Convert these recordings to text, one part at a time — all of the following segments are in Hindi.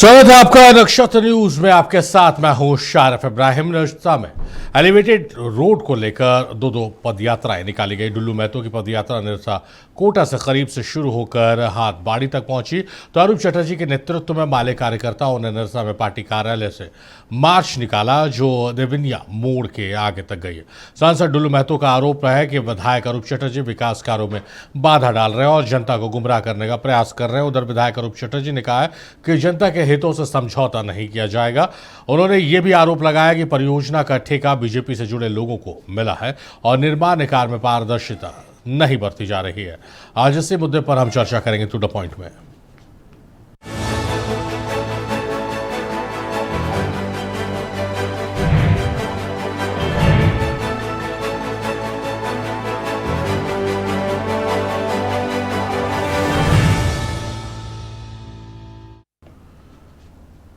स्वागत है आपका नक्षत्र न्यूज में। आपके साथ मैं हूं शारिफ इब्राहिम। नशा में एलिवेटेड रोड को लेकर दो पद यात्राएं निकाली गई। डुल्लू महतो की पद यात्रा निरसा कोटा से करीब से शुरू होकर हाथबाड़ी तक पहुंची तो अरूप चटर्जी के नेतृत्व में माले कार्यकर्ताओं ने निरसा में पार्टी कार्यालय से मार्च निकाला जो देविनिया मोड़ के आगे तक गई। सांसद डुल्लू महतो का आरोप है कि विधायक अरूप चटर्जी विकास कार्यों में बाधा डाल रहे हैं और जनता को गुमराह करने का प्रयास कर रहे हैं। उधर विधायक अरूप चटर्जी ने कहा है कि जनता के हितों से समझौता नहीं किया जाएगा। उन्होंने ये भी आरोप लगाया कि परियोजना का ठेका बीजेपी से जुड़े लोगों को मिला है और निर्माण कार्य में पारदर्शिता नहीं बरती जा रही है। आज इसी मुद्दे पर हम चर्चा करेंगे टू द पॉइंट में।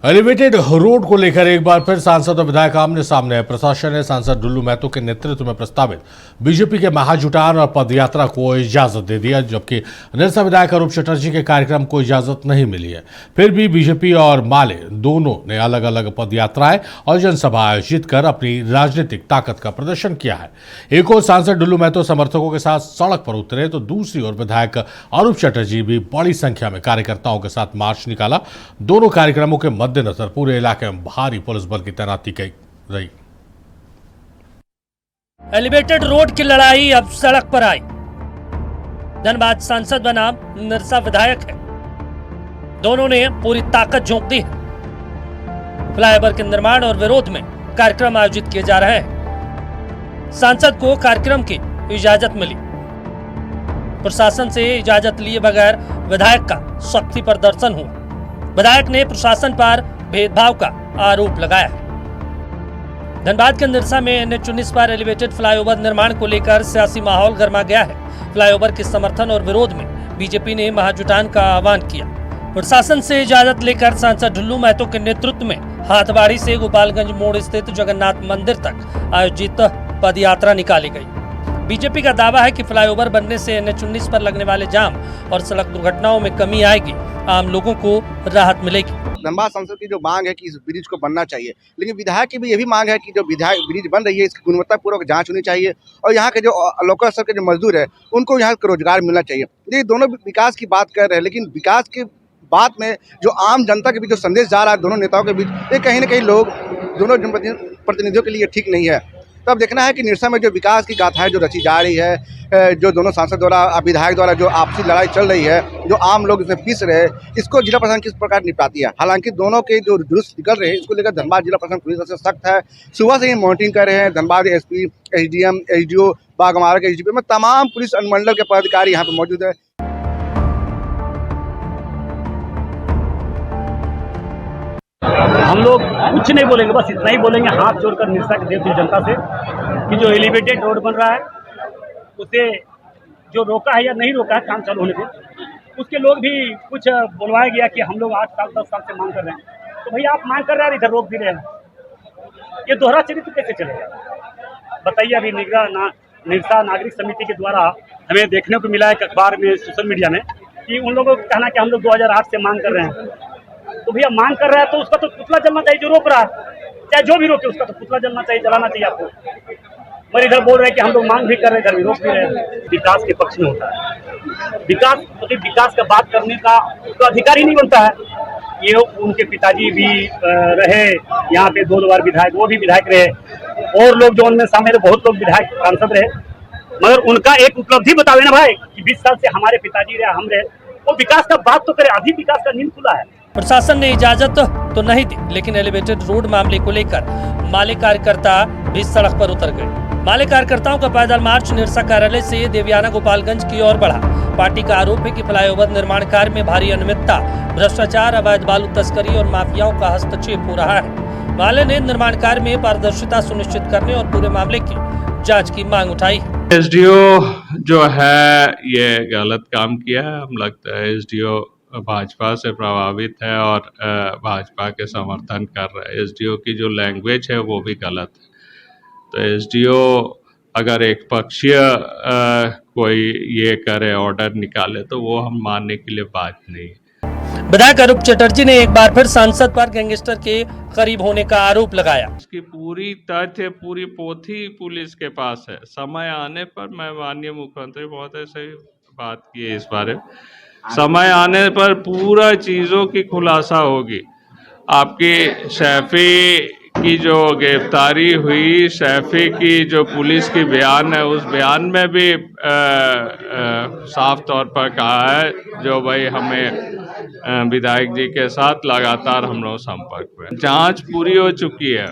एलिवेटेड रोड को लेकर एक बार फिर सांसद और विधायक आमने सामने है। प्रशासन ने सांसद डुल्लू महतो के नेतृत्व में प्रस्तावित बीजेपी के महाजुटान और पदयात्रा को इजाजत दे दिया, जबकि निरसा विधायक अरूप चटर्जी के कार्यक्रम को इजाजत नहीं मिली है। फिर भी बीजेपी और माले दोनों ने अलग अलग पदयात्राएं और जनसभा आयोजित कर अपनी राजनीतिक ताकत का प्रदर्शन किया है। एक ओर सांसद डुल्लू महतो समर्थकों के साथ सड़क पर उतरे तो दूसरी ओर विधायक अरूप चटर्जी भी बड़ी संख्या में कार्यकर्ताओं के साथ मार्च निकाला। दोनों कार्यक्रमों के मद्देनजर पूरे इलाके में भारी पुलिस बल की तैनाती की रही। एलिवेटेड रोड की लड़ाई अब सड़क पर आई। धनबाद सांसद बनाम निरसा विधायक है। दोनों ने पूरी ताकत झोंक दी है। फ्लाईओवर के निर्माण और विरोध में कार्यक्रम आयोजित किए जा रहे हैं। सांसद को कार्यक्रम की इजाजत मिली। प्रशासन से इजाजत लिए बगैर विधायक का सख्ती पर दर्शन हुआ। विधायक ने प्रशासन पर भेदभाव का आरोप लगाया है। धनबाद के निरसा में NH-19 पर एलिवेटेड फ्लाईओवर निर्माण को लेकर सियासी माहौल गर्मा गया है। फ्लाईओवर के समर्थन और विरोध में बीजेपी ने महाजुटान का आह्वान किया। प्रशासन से इजाजत लेकर सांसद डुल्लू महतो के नेतृत्व में हाथबाड़ी से गोपालगंज मोड़ स्थित जगन्नाथ मंदिर तक आयोजित पदयात्रा निकाली गई। बीजेपी का दावा है कि फ्लाईओवर बनने से NH-19 पर लगने वाले जाम और सड़क दुर्घटनाओं में कमी आएगी, आम लोगों को राहत मिलेगी। धनबाद संसद की जो मांग है कि इस ब्रिज को बनना चाहिए, लेकिन विधायक की भी ये भी मांग है कि जो विधायक ब्रिज बन रही है इसकी गुणवत्तापूर्वक जांच होनी चाहिए और यहाँ के जो लोकल स्तर के जो मजदूर है उनको यहाँ रोजगार मिलना चाहिए। ये दोनों विकास की बात कर रहे हैं, लेकिन विकास की बात में जो आम जनता के बीच जो संदेश जा रहा है दोनों नेताओं के बीच, ये कहीं ना कहीं लोग दोनों प्रतिनिधियों के लिए ठीक नहीं है। तो अब देखना है कि निरसा में जो विकास की गाथाएं जो रची जा रही है, जो दोनों सांसद द्वारा विधायक द्वारा जो आपसी लड़ाई चल रही है, जो आम लोग इसमें पिस रहे हैं, इसको जिला प्रशासन किस प्रकार निपटाती है। हालांकि दोनों के जो जुलूस निकल रहे हैं इसको लेकर धनबाद जिला प्रशासन पूरी तरह से सख्त है। सुबह से ही मॉनिटरिंग कर रहे हैं। Dhanbad SP, SDM, SDO, Baghmara के SDPO में तमाम पुलिस अनुमंडल के पदाधिकारी यहाँ पे मौजूद है। हम लोग कुछ नहीं बोलेंगे, बस इतना ही बोलेंगे हाथ जोड़कर निरसा के देश की जनता से कि जो एलिवेटेड रोड बन रहा है उसे जो रोका है या नहीं रोका है काम चालू होने पे, उसके लोग भी कुछ बुलवाया गया कि हम लोग 8 साल 10 साल से मांग कर रहे हैं। तो भैया आप मांग कर रहे हैं, इधर रोक भी रहे हैं। ये दोहरा चरित्र कैसे चलेगा बताइए। अभी निरसा नागरिक समिति के द्वारा हमें देखने को मिला है अखबार में, सोशल मीडिया में, कि उन लोगों को कहना कि हम लोग 2008 से मांग कर रहे हैं। तो भैया मांग कर रहा है तो उसका तो पुतला जलना चाहिए जो रोक रहा है, चाहे जो भी रोके उसका तो पुतला जलना चाहिए, जलाना चाहिए आपको। पर इधर बोल रहे हैं कि हम लोग मांग भी कर रहे हैं, इधर भी रोक भी रहे हैं। विकास के पक्ष में होता है विकास का बात करने का तो अधिकार ही नहीं बनता है। ये उनके पिताजी भी रहे यहाँ पे 2 बार विधायक, वो भी विधायक रहे और लोग जो उनमें शामिल बहुत लोग विधायक सांसद रहे, मगर उनका एक उपलब्धि बतावे ना भाई कि 20 साल से हमारे पिताजी रहे, हम रहे, वो विकास का बात तो करे। अभी विकास का नींद खुला है। प्रशासन ने इजाजत तो नहीं दी, लेकिन एलिवेटेड रोड मामले को लेकर माले कार्यकर्ता भी सड़क पर उतर गए। माले कार्यकर्ताओं का पैदल मार्च निरसा कार्यालय से देवियाना गोपालगंज की ओर बढ़ा। पार्टी का आरोप है कि फ्लाईओवर निर्माण कार्य में भारी अनियमितता, भ्रष्टाचार, अवैध बालू तस्करी और माफियाओं का हस्तक्षेप हो रहा है। माले ने निर्माण कार्य में पारदर्शिता सुनिश्चित करने और पूरे मामले की जाँच की मांग उठाई। SDO जो है ये गलत काम किया है। हम लगता है SDO भाजपा से प्रभावित है और भाजपा के समर्थन कर रहा है। SDO की जो लैंग्वेज है वो भी गलत है। तो SDO अगर एक पक्षीय कोई ये करे, ऑर्डर निकाले, तो वो हम मानने के लिए बात नहीं है। विधायक अरूप चटर्जी ने एक बार फिर सांसद पर गैंगस्टर के करीब होने का आरोप लगाया। इसकी पूरी तथ्य, पूरी पोथी पुलिस के पास है। समय आने पर मैं माननीय मुख्यमंत्री महोदय से बात की है इस बारे में। समय आने पर पूरा चीजों की खुलासा होगी। आपकी शैफी की जो गिरफ्तारी हुई, शैफी की जो पुलिस की बयान है, उस बयान में भी साफ तौर पर कहा है जो भाई हमें विधायक जी के साथ लगातार हम लोग संपर्क में। जांच पूरी हो चुकी है,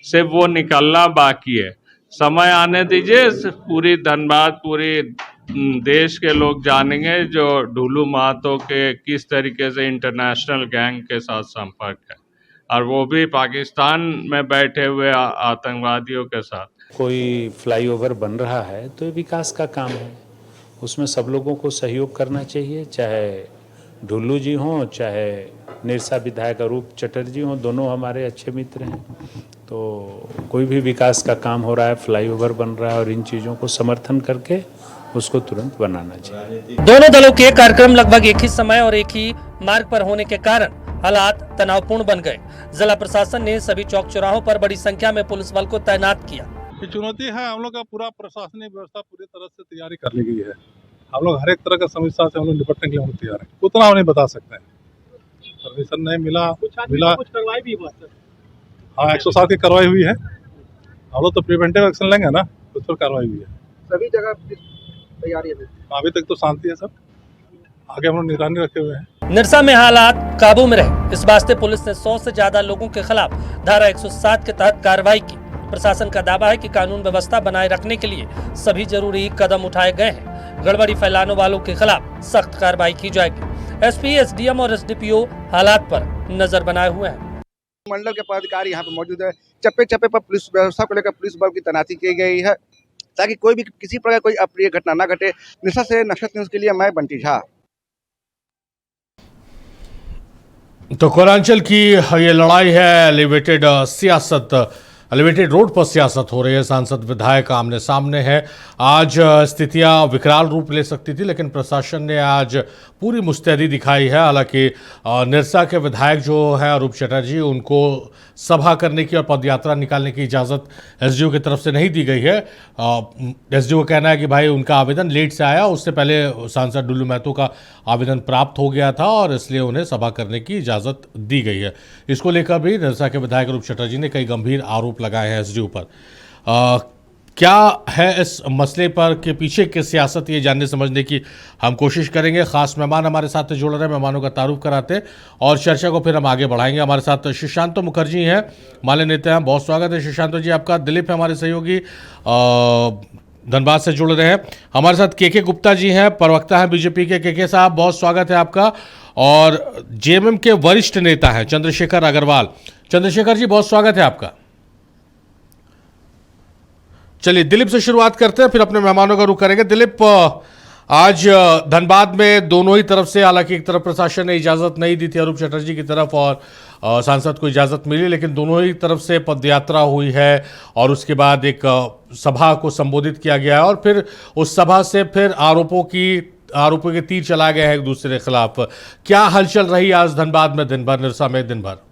सिर्फ वो निकलना बाकी है। समय आने दीजिए, पूरी धनबाद, पूरी देश के लोग जानेंगे जो ढुलू महतो के किस तरीके से इंटरनेशनल गैंग के साथ संपर्क है, और वो भी पाकिस्तान में बैठे हुए आतंकवादियों के साथ। कोई फ्लाईओवर बन रहा है तो ये विकास का काम है, उसमें सब लोगों को सहयोग करना चाहिए, चाहे ढुल्लू जी हों, चाहे निरसा विधायक अरूप चटर्जी हों, दोनों हमारे अच्छे मित्र हैं। तो कोई भी विकास का काम हो रहा है, फ्लाईओवर बन रहा है, और इन चीज़ों को समर्थन करके उसको तुरंत बनाना चाहिए। दोनों दलों के कार्यक्रम लगभग एक ही समय और एक ही मार्ग पर होने के कारण हालात तनावपूर्ण बन गए। जिला प्रशासन ने सभी चौक चौराहों पर बड़ी संख्या में पुलिस बल को तैनात किया। ये चुनौती है, हम लोग का पूरा प्रशासनिक व्यवस्था पूरी तरह से तैयारी कर ली गई है। हम लोग हर एक तरह का समस्या से हम लोग निपटने के लिए हम लोग तैयार हैं। उतना हम नहीं बता सकते हैं, परमिशन नहीं मिला कुछ कार्रवाई भी हुआ सर। हाँ, 107 की कार्रवाई हुई है। हम लोग तो प्रिवेंटिव एक्शन लेंगे ना, उस पर कार्रवाई हुई है। सभी जगह तैयारी है। अभी तक तो शांति है सब, आगे हम लोग निगरानी रखे हुए हैं। निरसा में हालात काबू में रहे, इस वास्ते पुलिस ने 100 से ज्यादा लोगों के खिलाफ धारा 107 के तहत कार्रवाई की। प्रशासन का दावा है कि कानून व्यवस्था बनाए रखने के लिए सभी जरूरी कदम उठाए गए हैं। गड़बड़ी फैलाने वालों के खिलाफ सख्त कार्रवाई की जाएगी। एसपी, एसडीएम और एसडीपीओ हालात पर नजर बनाए हुए हैं। मंडल के पदाधिकारी यहाँ पे मौजूद है। चप्पे चप्पे पर पुलिस व्यवस्था को लेकर पुलिस बल की तैनाती की गई है ताकि कोई भी किसी प्रकार कोई अप्रिय घटना न घटे। निरसा से नक्षत्र न्यूज के लिए मैं बंटी झा। तो कोरांचल की ये लड़ाई है, एलिवेटेड एलिवेटेड रोड पर सियासत हो रही है। सांसद विधायक आमने सामने है। आज स्थितियां विकराल रूप ले सकती थी, लेकिन प्रशासन ने आज पूरी मुस्तैदी दिखाई है। हालांकि निरसा के विधायक जो है अरूप चटर्जी, उनको सभा करने की और पदयात्रा निकालने की इजाज़त एसडीओ की तरफ से नहीं दी गई है। एसडीओ का कहना है कि भाई उनका आवेदन लेट से आया, उससे पहले सांसद ढुल्लू महतो का आवेदन प्राप्त हो गया था और इसलिए उन्हें सभा करने की इजाज़त दी गई है। इसको लेकर भी निरसा के विधायक अरूप चटर्जी ने कई गंभीर आरोप लगाए हैं एसडीओ पर। क्या है इस मसले पर के पीछे की सियासत, ये जानने समझने की हम कोशिश करेंगे। खास मेहमान हमारे साथ जुड़ रहे हैं, मेहमानों का तारुफ कराते और चर्चा को फिर हम आगे बढ़ाएंगे। हमारे साथ सुशांत मुखर्जी हैं, माले नेता हैं, बहुत स्वागत है सुशांत जी आपका। दिलीप है हमारे सहयोगी, धनबाद से जुड़ रहे हैं। हमारे साथ के गुप्ता जी हैं, प्रवक्ता हैं बीजेपी के साहब, बहुत स्वागत है आपका। और जेएमएम के वरिष्ठ नेता हैं चंद्रशेखर अग्रवाल। चंद्रशेखर जी, बहुत स्वागत है आपका। चलिए दिलीप से शुरुआत करते हैं, फिर अपने मेहमानों का रुख करेंगे। दिलीप, आज धनबाद में दोनों ही तरफ से, हालांकि एक तरफ प्रशासन ने इजाज़त नहीं दी थी अरूप चटर्जी की तरफ और सांसद को इजाज़त मिली, लेकिन दोनों ही तरफ से पदयात्रा हुई है और उसके बाद एक सभा को संबोधित किया गया है और फिर उस सभा से फिर आरोपों के तीर चलाए गए हैं एक दूसरे के खिलाफ। क्या हलचल रही आज धनबाद में दिन भर, निरसा में दिन भर?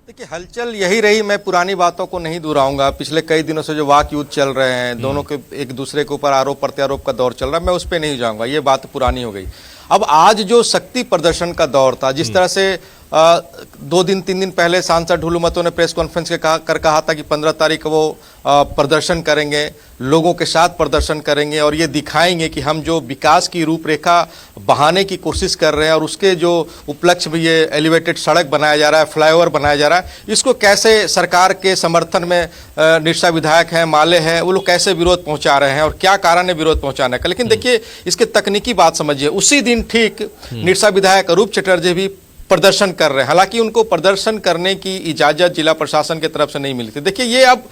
देखिए, हलचल यही रही। मैं पुरानी बातों को नहीं दोहराऊंगा। पिछले कई दिनों से जो वाक युद्ध चल रहे हैं, दोनों के एक दूसरे के ऊपर आरोप प्रत्यारोप का दौर चल रहा है, मैं उस पर नहीं जाऊंगा, ये बात पुरानी हो गई। अब आज जो शक्ति प्रदर्शन का दौर था, जिस तरह से 2 दिन 3 दिन पहले सांसद ढुल्लू महतो ने प्रेस कॉन्फ्रेंस के कहा था कि 15 तारीख को वो प्रदर्शन करेंगे, लोगों के साथ प्रदर्शन करेंगे और ये दिखाएंगे कि हम जो विकास की रूपरेखा बहाने की कोशिश कर रहे हैं और उसके जो उपलक्ष्य भी, ये एलिवेटेड सड़क बनाया जा रहा है, फ्लाईओवर बनाया जा रहा है, इसको कैसे सरकार के समर्थन में निरसा विधायक हैं, माले हैं, वो लोग कैसे विरोध पहुंचा रहे हैं और क्या कारण है विरोध पहुंचाने का। लेकिन देखिए, इसके तकनीकी बात समझिए। उसी दिन ठीक निरसा विधायक अरूप चटर्जी भी प्रदर्शन कर रहे हैं, हालांकि उनको प्रदर्शन करने की इजाजत जिला प्रशासन की तरफ से नहीं मिली थी। देखिए, ये अब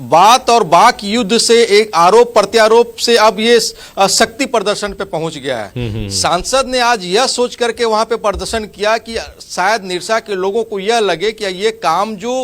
बात और वाक युद्ध से, एक आरोप प्रत्यारोप से अब ये शक्ति प्रदर्शन पे पहुंच गया है। सांसद ने आज यह सोच करके वहां पे प्रदर्शन किया कि शायद निरसा के लोगों को यह लगे कि ये काम जो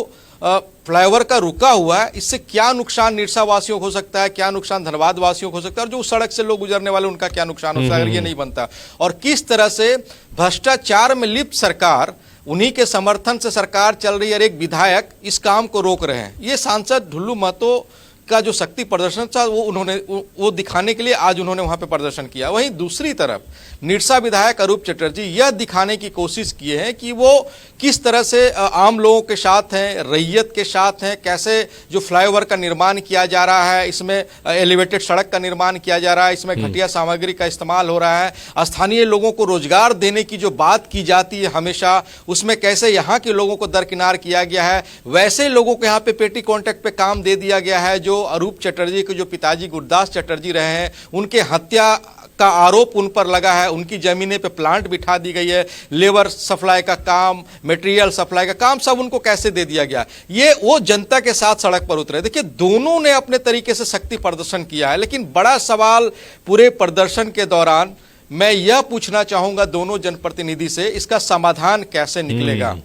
फ्लाईओवर का रुका हुआ है, इससे क्या नुकसान निरसा वासियों को हो सकता है, क्या नुकसान धनबाद वासियों को हो सकता है, और जो उस सड़क से लोग गुजरने वाले उनका क्या नुकसान होता है अगर ये नहीं बनता। और किस तरह से भ्रष्टाचार में लिप्त सरकार, उन्हीं के समर्थन से सरकार चल रही है और एक विधायक इस काम को रोक रहे हैं। ये सांसद ढुल्लू महतो का जो शक्ति प्रदर्शन था वो दिखाने के लिए आज उन्होंने वहां पे प्रदर्शन किया। वहीं दूसरी तरफ निरसा विधायक अरूप चटर्जी यह दिखाने की कोशिश किए हैं कि वो किस तरह से आम लोगों के साथ हैं, रैयत के साथ हैं, कैसे जो फ्लाईओवर का निर्माण किया जा रहा है, इसमें एलिवेटेड सड़क का निर्माण किया जा रहा है, इसमें घटिया सामग्री का इस्तेमाल हो रहा है, स्थानीय लोगों को रोजगार देने की जो बात की जाती है हमेशा, उसमें कैसे यहाँ के लोगों को दरकिनार किया गया है, वैसे लोगों को यहाँ पे पेटी कॉन्ट्रैक्ट पे काम दे दिया गया है। जो अरूप चटर्जी के जो पिताजी गुरदास चटर्जी रहे हैं, उनके हत्या का आरोप उन पर लगा है, उनकी जमीनें पे प्लांट बिठा दी गई है, लेबर सप्लाई का काम, मटेरियल सप्लाई का काम सब उनको कैसे दे दिया गया। ये वो जनता के साथ सड़क पर उतरे। देखिए, दोनों ने अपने तरीके से शक्ति प्रदर्शन किया है, लेकिन बड़ा सवाल पूरे प्रदर्शन के दौरान मैं यह पूछना चाहूंगा दोनों जनप्रतिनिधि से, इसका समाधान कैसे निकलेगा।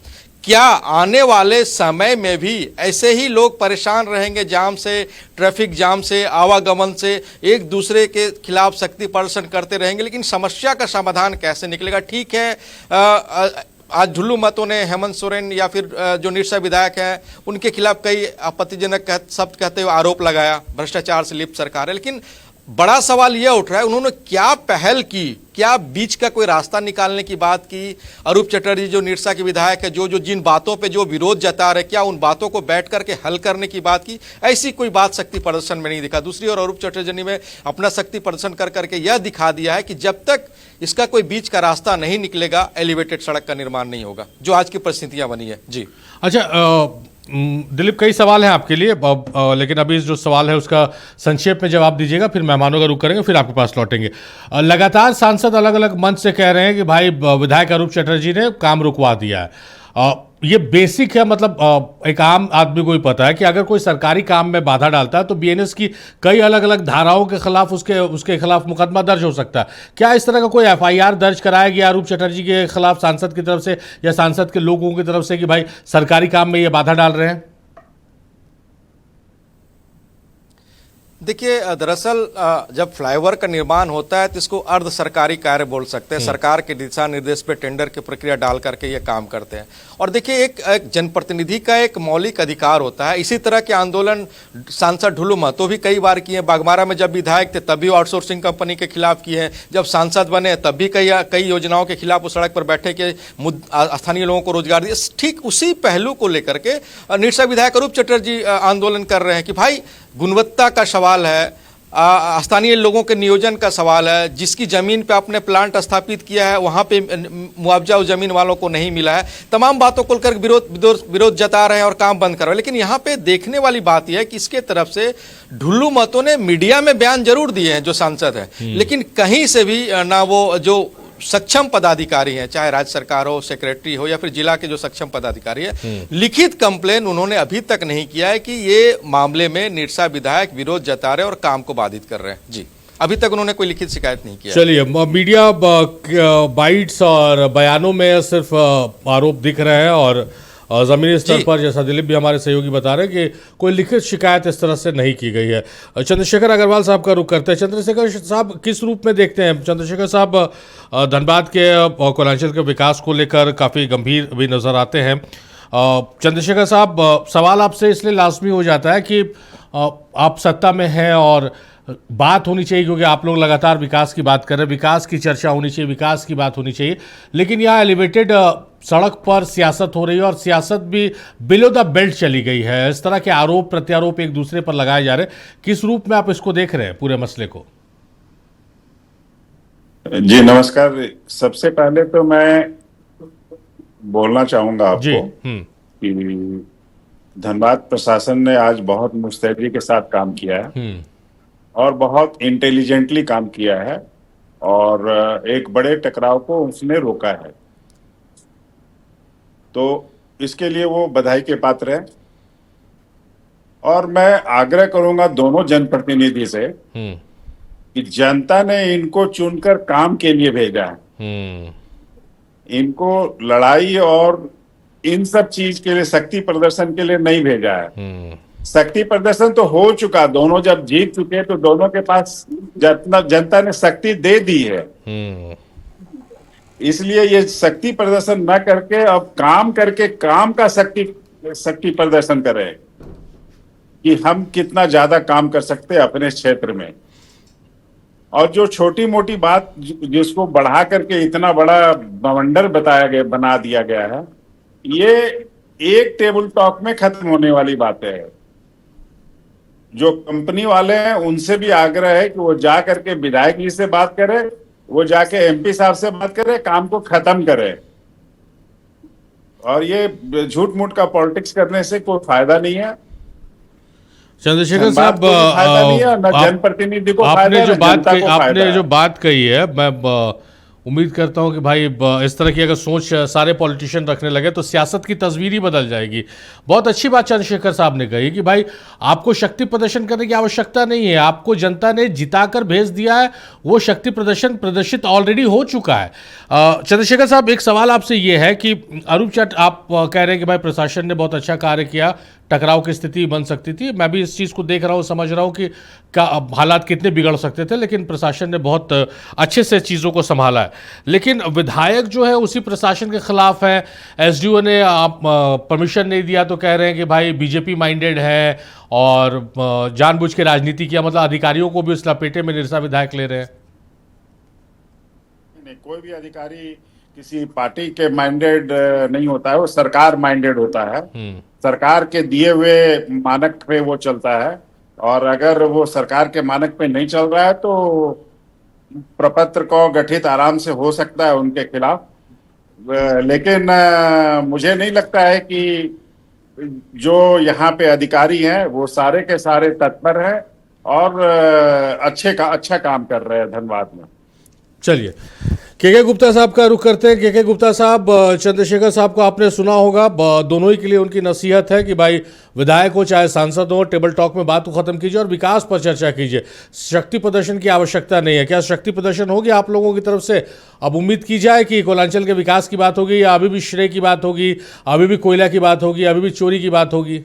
क्या आने वाले समय में भी ऐसे ही लोग परेशान रहेंगे, जाम से, ट्रैफिक जाम से, आवागमन से, एक दूसरे के खिलाफ शक्ति प्रदर्शन करते रहेंगे, लेकिन समस्या का समाधान कैसे निकलेगा। ठीक है, आज ढुल्लू महतो ने हेमंत सोरेन या फिर जो निरसा विधायक हैं उनके खिलाफ कई आपत्तिजनक शब्द कहते हुए आरोप लगाया, भ्रष्टाचार से लिप्त सरकार है, लेकिन बड़ा सवाल यह उठ रहा है उन्होंने क्या पहल की, क्या बीच का कोई रास्ता निकालने की बात की। अरूप चटर्जी जो निरसा के विधायक है, जो जिन बातों पे जो विरोध जता रहे, क्या उन बातों को बैठ करके हल करने की बात की। ऐसी कोई बात शक्ति प्रदर्शन में नहीं दिखा। दूसरी ओर अरूप चटर्जी ने अपना शक्ति प्रदर्शन कर करके यह दिखा दिया है कि जब तक इसका कोई बीच का रास्ता नहीं निकलेगा, एलिवेटेड सड़क का निर्माण नहीं होगा, जो आज की परिस्थितियां बनी है। जी अच्छा दिलीप, कई सवाल हैं आपके लिए, लेकिन अभी जो सवाल है उसका संक्षेप में जवाब दीजिएगा, फिर मेहमानों का रुख करेंगे, फिर आपके पास लौटेंगे। लगातार सांसद अलग अलग मंच से कह रहे हैं कि भाई विधायक अरूप चटर्जी ने काम रुकवा दिया है। ये बेसिक है, मतलब एक आम आदमी को ही पता है कि अगर कोई सरकारी काम में बाधा डालता है तो बीएनएस की कई अलग अलग धाराओं के खिलाफ उसके खिलाफ मुकदमा दर्ज हो सकता है। क्या इस तरह का कोई एफआईआर दर्ज कराया गया अरूप चटर्जी के खिलाफ सांसद की तरफ से या सांसद के लोगों की तरफ से कि भाई सरकारी काम में ये बाधा डाल रहे हैं? देखिए, दरअसल जब फ्लाईओवर का निर्माण होता है तो इसको अर्ध सरकारी कार्य बोल सकते हैं। सरकार के दिशा निर्देश पे टेंडर की प्रक्रिया डाल करके ये काम करते हैं। और देखिए, एक जनप्रतिनिधि का एक मौलिक अधिकार होता है। इसी तरह के आंदोलन सांसद ढुल्लू महतो भी कई बार किए। बागमारा में जब विधायक थे तब भी आउटसोर्सिंग कंपनी के खिलाफ किए हैं, जब सांसद बने तब भी कई योजनाओं के खिलाफ उस सड़क पर बैठे के स्थानीय लोगों को रोजगार दिए। ठीक उसी पहलू को लेकर के निरसा विधायक अरूप चटर्जी आंदोलन कर रहे हैं कि भाई गुणवत्ता का सवाल है, स्थानीय लोगों के नियोजन का सवाल है। जिसकी जमीन पे आपने प्लांट स्थापित किया है वहां पे मुआवजा उस जमीन वालों को नहीं मिला है। तमाम बातों को लेकर विरोध जता रहे हैं और काम बंद कर रहे हैं। लेकिन यहाँ पे देखने वाली बात यह है कि इसके तरफ से ढुल्लू महतो ने मीडिया में बयान जरूर दिए हैं जो सांसद है, लेकिन कहीं से भी ना वो जो सक्षम पदाधिकारी हैं, चाहे राज्य सरकार हो, सेक्रेटरी हो या फिर जिला के जो सक्षम पदाधिकारी है, लिखित कंप्लेन उन्होंने अभी तक नहीं किया है कि ये मामले में निरसा विधायक विरोध जता रहे और काम को बाधित कर रहे हैं। जी, अभी तक उन्होंने कोई लिखित शिकायत नहीं किया। चलिए, मीडिया बाइट्स और बयानों में सिर्फ आरोप दिख रहे हैं और जमीनी स्तर पर, जैसा दिलीप भी हमारे सहयोगी बता रहे हैं, कि कोई लिखित शिकायत इस तरह से नहीं की गई है। चंद्रशेखर अग्रवाल साहब का रुख करते हैं। चंद्रशेखर साहब किस रूप में देखते हैं? चंद्रशेखर साहब धनबाद के और कोलांचल के विकास को लेकर काफ़ी गंभीर भी नज़र आते हैं। चंद्रशेखर साहब, सवाल आपसे इसलिए लाजमी हो जाता है कि आप सत्ता में हैं और बात होनी चाहिए, क्योंकि आप लोग लगातार विकास की बात कर रहे हैं, विकास की चर्चा होनी चाहिए, विकास की बात होनी चाहिए, लेकिन यहाँ एलिवेटेड सड़क पर सियासत हो रही है और सियासत भी बिलो द बेल्ट चली गई है। इस तरह के आरोप प्रत्यारोप एक दूसरे पर लगाए जा रहे हैं। किस रूप में आप इसको देख रहे हैं पूरे मसले को? जी नमस्कार। सबसे पहले तो मैं बोलना चाहूंगा आपको कि धनबाद प्रशासन ने आज बहुत मुस्तैदी के साथ काम किया है और बहुत इंटेलिजेंटली काम किया है और एक बड़े टकराव को उसने रोका है, तो इसके लिए वो बधाई के पात्र है। और मैं आग्रह करूंगा दोनों जनप्रतिनिधि से कि जनता ने इनको चुनकर काम के लिए भेजा है। इनको लड़ाई और इन सब चीज के लिए, शक्ति प्रदर्शन के लिए नहीं भेजा है। शक्ति प्रदर्शन तो हो चुका, दोनों जब जीत चुके तो दोनों के पास जितना जनता ने शक्ति दे दी है, इसलिए ये शक्ति प्रदर्शन न करके अब काम करके काम का शक्ति प्रदर्शन करें कि हम कितना ज्यादा काम कर सकते हैं अपने क्षेत्र में। और जो छोटी मोटी बात जिसको बढ़ा करके इतना बड़ा बवंडर बना दिया गया है, ये एक टेबल टॉक में खत्म होने वाली बातें है। जो कंपनी वाले हैं उनसे भी आग्रह है कि वो जा करके विधायक जी से बात करें, वो जाके एमपी साहब से बात करें, काम को खत्म करें। और ये झूठ मूठ का पॉलिटिक्स करने से कोई फायदा नहीं है। चंद्रशेखर साहब, जनप्रतिनिधि को आपने जो बात कही है, मैं उम्मीद करता हूं कि भाई इस तरह की अगर सोच सारे पॉलिटिशियन रखने लगे तो सियासत की तस्वीर ही बदल जाएगी। बहुत अच्छी बात चंद्रशेखर साहब ने कही कि भाई आपको शक्ति प्रदर्शन करने की आवश्यकता नहीं है, आपको जनता ने जिताकर भेज दिया है, वो शक्ति प्रदर्शन प्रदर्शित ऑलरेडी हो चुका है। चंद्रशेखर साहब, एक सवाल आपसे ये है कि अरूप चट आप कह रहे हैं कि भाई प्रशासन ने बहुत अच्छा कार्य किया, टकराव की स्थिति बन सकती थी। मैं भी इस चीज़ को देख रहा हूँ, समझ रहा हूँ कि हालात कितने बिगड़ सकते थे, लेकिन प्रशासन ने बहुत अच्छे से चीज़ों को संभाला है। लेकिन विधायक जो है उसी प्रशासन के खिलाफ है। एसडीओ ने परमिशन नहीं दिया तो कह रहे हैं कि भाई बीजेपी माइंडेड है और जानबूझ के राजनीति किया, मतलब अधिकारियों को भी उस लपेटे में निरसा विधायक ले रहे हैं। नहीं, कोई भी अधिकारी किसी पार्टी के माइंडेड नहीं होता है, वो सरकार माइंडेड होता है। सरकार के दिए हुए मानक पे वो चलता है, और अगर वो सरकार के मानक पे नहीं चल रहा है तो प्रपत्र को गठित आराम से हो सकता है उनके खिलाफ। लेकिन मुझे नहीं लगता है कि जो यहाँ पे अधिकारी हैं वो सारे के सारे तत्पर हैं और अच्छा काम कर रहे हैं धनबाद में। चलिए, के गुप्ता साहब का रुख करते हैं। के गुप्ता साहब, चंद्रशेखर साहब को आपने सुना होगा, दोनों ही के लिए उनकी नसीहत है कि भाई विधायक हो चाहे सांसद हो, टेबल टॉक में बात को खत्म कीजिए और विकास पर चर्चा कीजिए। शक्ति प्रदर्शन की आवश्यकता नहीं है। क्या शक्ति प्रदर्शन होगी आप लोगों की तरफ से? अब उम्मीद की जाए कि कोयलांचल के विकास की बात होगी, या अभी भी श्रेय की बात होगी, अभी भी कोयला की बात होगी, अभी भी चोरी की बात होगी?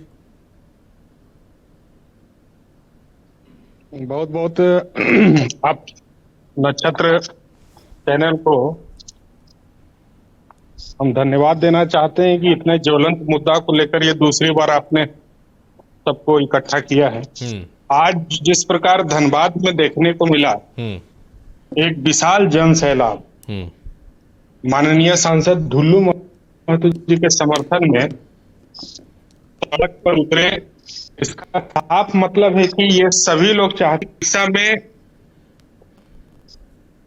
बहुत बहुत आप नक्षत्र चैनल को हम धन्यवाद देना चाहते हैं कि इतने ज्वलंत मुद्दा को लेकर ये दूसरी बार आपने सबको इकट्ठा किया है। आज जिस प्रकार धनबाद में देखने को मिला एक विशाल जन सैलाब, माननीय सांसद ढुल्लू महतो जी के समर्थन में सड़क पर उतरे, इसका साफ मतलब है कि ये सभी लोग चाहते दिशा में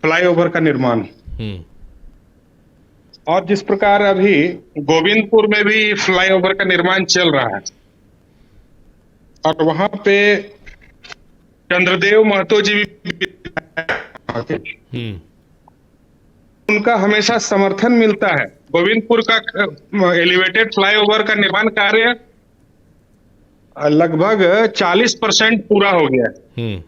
फ्लाईओवर का निर्माण। और जिस प्रकार अभी गोविंदपुर में भी फ्लाईओवर का निर्माण चल रहा है और वहां पे चंद्रदेव महतो जी भी उनका हमेशा समर्थन मिलता है। गोविंदपुर का एलिवेटेड फ्लाईओवर का निर्माण कार्य लगभग 40% पूरा हो गया है।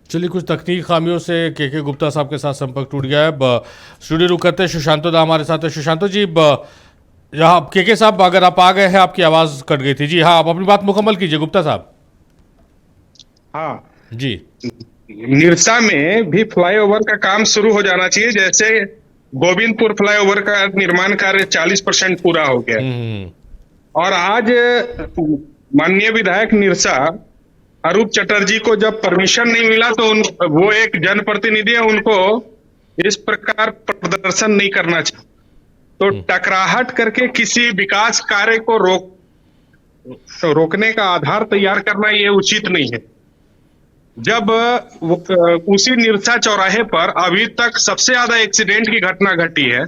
चलिए, कुछ तकनीकी खामियों से के गुप्ता साहब के साथ संपर्क टूट गया है। स्टूडियो रुक करते हैं, सुशांतो दा हमारे साथ है। सुशांतो जी, यहाँ के साहब अगर आप आ गए हैं, आपकी आवाज़ कट गई थी। जी हाँ, आप अपनी बात मुकम्मल कीजिए गुप्ता साहब। हाँ जी, निरसा में भी फ्लाईओवर का काम शुरू हो जाना चाहिए। जैसे गोविंदपुर फ्लाईओवर का निर्माण कार्य 40% पूरा हो गया और आज माननीय विधायक निरसा अरूप चटर्जी को जब परमिशन नहीं मिला तो वो एक जनप्रतिनिधि है, उनको इस प्रकार प्रदर्शन नहीं करना चाहिए। तो टकराहट करके किसी विकास कार्य को रोकने का आधार तैयार करना ये उचित नहीं है। जब उसी निरसा चौराहे पर अभी तक सबसे ज्यादा एक्सीडेंट की घटना घटी है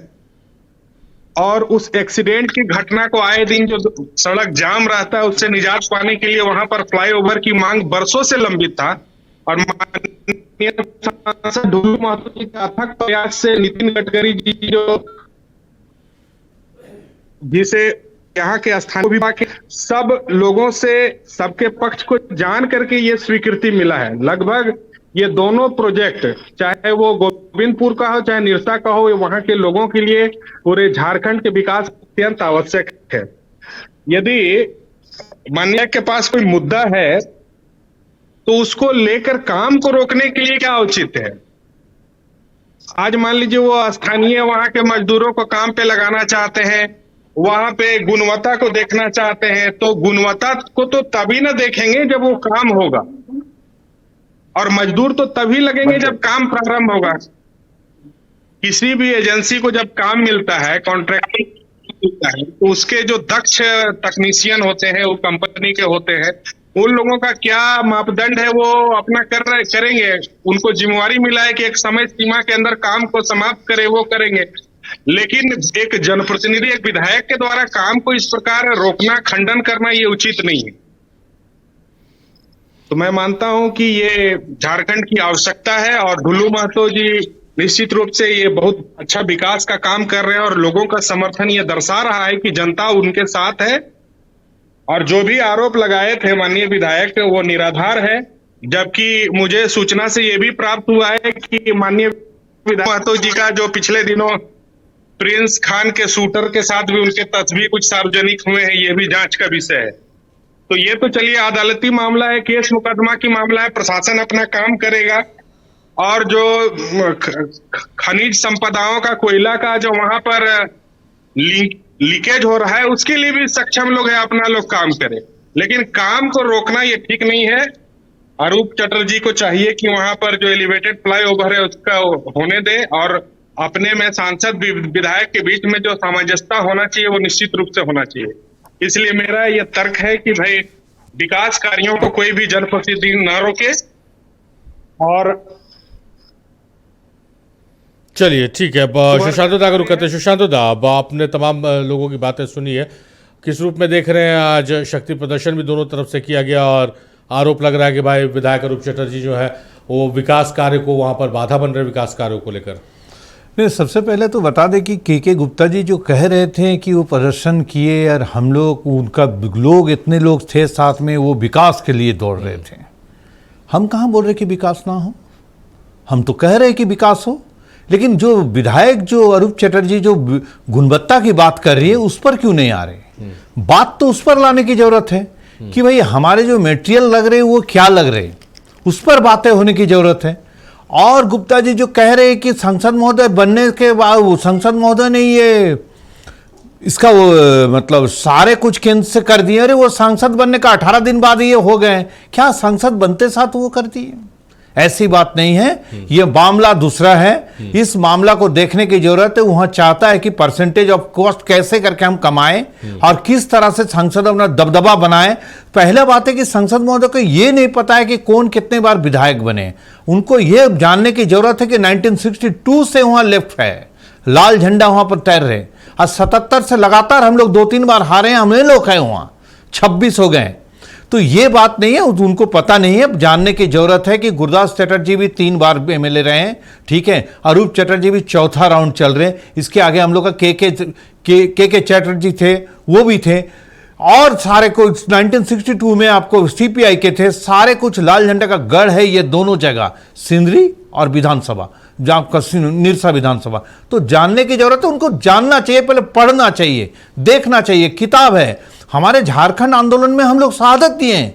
और उस एक्सीडेंट की घटना को आए दिन जो सड़क जाम रहता है उससे निजात पाने के लिए वहां पर फ्लाईओवर की मांग बरसों से लंबित था और माननीय सांसद ढुल्लू महतो जी के अथक प्रयास से नितिन गडकरी जी जिसे यहाँ के स्थानीय विभाग के सब लोगों से सबके पक्ष को जान करके ये स्वीकृति मिला है। लगभग ये दोनों प्रोजेक्ट, चाहे वो गोविंदपुर का हो चाहे निरसा का हो, वहां के लोगों के लिए, पूरे झारखंड के विकास अत्यंत आवश्यक है। यदि माननीय के पास कोई मुद्दा है तो उसको लेकर काम को रोकने के लिए क्या उचित है? आज मान लीजिए वो स्थानीय वहां के मजदूरों को काम पे लगाना चाहते हैं, वहां पे गुणवत्ता को देखना चाहते हैं, तो गुणवत्ता को तो तभी ना देखेंगे जब वो काम होगा, और मजदूर तो तभी लगेंगे जब काम प्रारंभ होगा। किसी भी एजेंसी को जब काम मिलता है, कॉन्ट्रैक्ट मिलता है, तो उसके जो दक्ष तकनीशियन होते हैं, वो कंपनी के होते हैं, उन लोगों का क्या मापदंड है वो अपना करेंगे। उनको जिम्मेवारी मिला है कि एक समय सीमा के अंदर काम को समाप्त करे, वो करेंगे। लेकिन एक जनप्रतिनिधि, एक विधायक के द्वारा काम को इस प्रकार रोकना, खंडन करना, ये उचित नहीं है। तो मैं मानता हूं कि ये झारखंड की आवश्यकता है, और ढुल्लू महतो जी निश्चित रूप से ये बहुत अच्छा विकास का काम कर रहे हैं, और लोगों का समर्थन ये दर्शा रहा है कि जनता उनके साथ है। और जो भी आरोप लगाए थे माननीय विधायक, वो निराधार है। जबकि मुझे सूचना से ये भी प्राप्त हुआ है कि माननीय विधायक महतो जी का जो पिछले दिनों प्रिंस खान के शूटर के साथ भी उनके तस्वीर कुछ सार्वजनिक हुए हैं, ये भी जांच का विषय है। तो ये तो चलिए अदालती मामला है, केस मुकदमा की मामला है, प्रशासन अपना काम करेगा। और जो खनिज संपदाओं का, कोयला का जो वहां पर लीकेज हो रहा है, उसके लिए भी सक्षम लोग हैं, अपना लोग काम करें। लेकिन काम को रोकना ये ठीक नहीं है। अरूप चटर्जी को चाहिए कि वहां पर जो एलिवेटेड फ्लाईओवर है उसका होने दे, और अपने में सांसद विधायक के बीच में जो सामंजस्यता होना चाहिए वो निश्चित रूप से होना चाहिए। इसलिए मेरा यह तर्क है कि भाई विकास कार्यों को कोई भी जनप्रतिनिधि न रोके। और चलिए ठीक है, सुशांत दा कहते हैं। सुशांत दा, अब आपने तमाम लोगों की बातें सुनी है, किस रूप में देख रहे हैं? आज शक्ति प्रदर्शन भी दोनों तरफ से किया गया, और आरोप लग रहा है कि भाई विधायक अरूप चटर्जी जो है वो विकास कार्य को, वहाँ पर बाधा बन रहे विकास कार्यों को लेकर। नहीं, सबसे पहले तो बता दें कि के गुप्ता जी जो कह रहे थे कि वो प्रदर्शन किए और हम लोग, उनका लोग, इतने लोग थे साथ में, वो विकास के लिए दौड़ रहे थे। हम कहाँ बोल रहे कि विकास ना हो, हम तो कह रहे कि विकास हो। लेकिन जो विधायक, जो अरूप चटर्जी जो गुणवत्ता की बात कर रही है, उस पर क्यों नहीं आ रहे? बात तो उस पर लाने की जरूरत है कि भाई हमारे जो मटेरियल लग रहे वो क्या लग रहे, उस पर बातें होने की जरूरत है। और गुप्ता जी जो कह रहे हैं कि संसद महोदय बनने के बाद, वो संसद महोदय ने ये इसका वो मतलब सारे कुछ केंद्र से कर दिए। अरे वो सांसद बनने का 18 दिन बाद ये हो गए, क्या सांसद बनते साथ वो कर दिए? ऐसी बात नहीं है, ये मामला दूसरा है। इस मामला को देखने की जरूरत है। वहां चाहता है कि परसेंटेज ऑफ कॉस्ट कैसे करके हम कमाएं और किस तरह से संसद अपना दबदबा बनाए। पहला बात है कि संसद महोदय को यह नहीं पता है कि कौन कितने बार विधायक बने। उनको यह जानने की जरूरत है कि 1962 से वहां लेफ्ट है, लाल झंडा वहां पर तैर रहे, और 77 से लगातार हम लोग 2-3 बार हारे हैं, हमें लोग हैं वहां 26 हो गए। तो ये बात नहीं है, उनको पता नहीं है। जानने की जरूरत है कि गुरदास चटर्जी भी 3 बार एमएलए रहे हैं, ठीक है, अरूप चटर्जी भी 4था राउंड चल रहे हैं। इसके आगे हम लोग का के चटर्जी थे, वो भी थे, और सारे कुछ 1962 में आपको सीपीआई के थे। सारे कुछ लाल झंडा का गढ़ है ये दोनों जगह, सिंदरी और विधानसभा, आपका निरसा विधानसभा। तो जानने की जरूरत है, उनको जानना चाहिए, पहले पढ़ना चाहिए, देखना चाहिए। किताब है, हमारे झारखंड आंदोलन में हम लोग शहादत दिए हैं।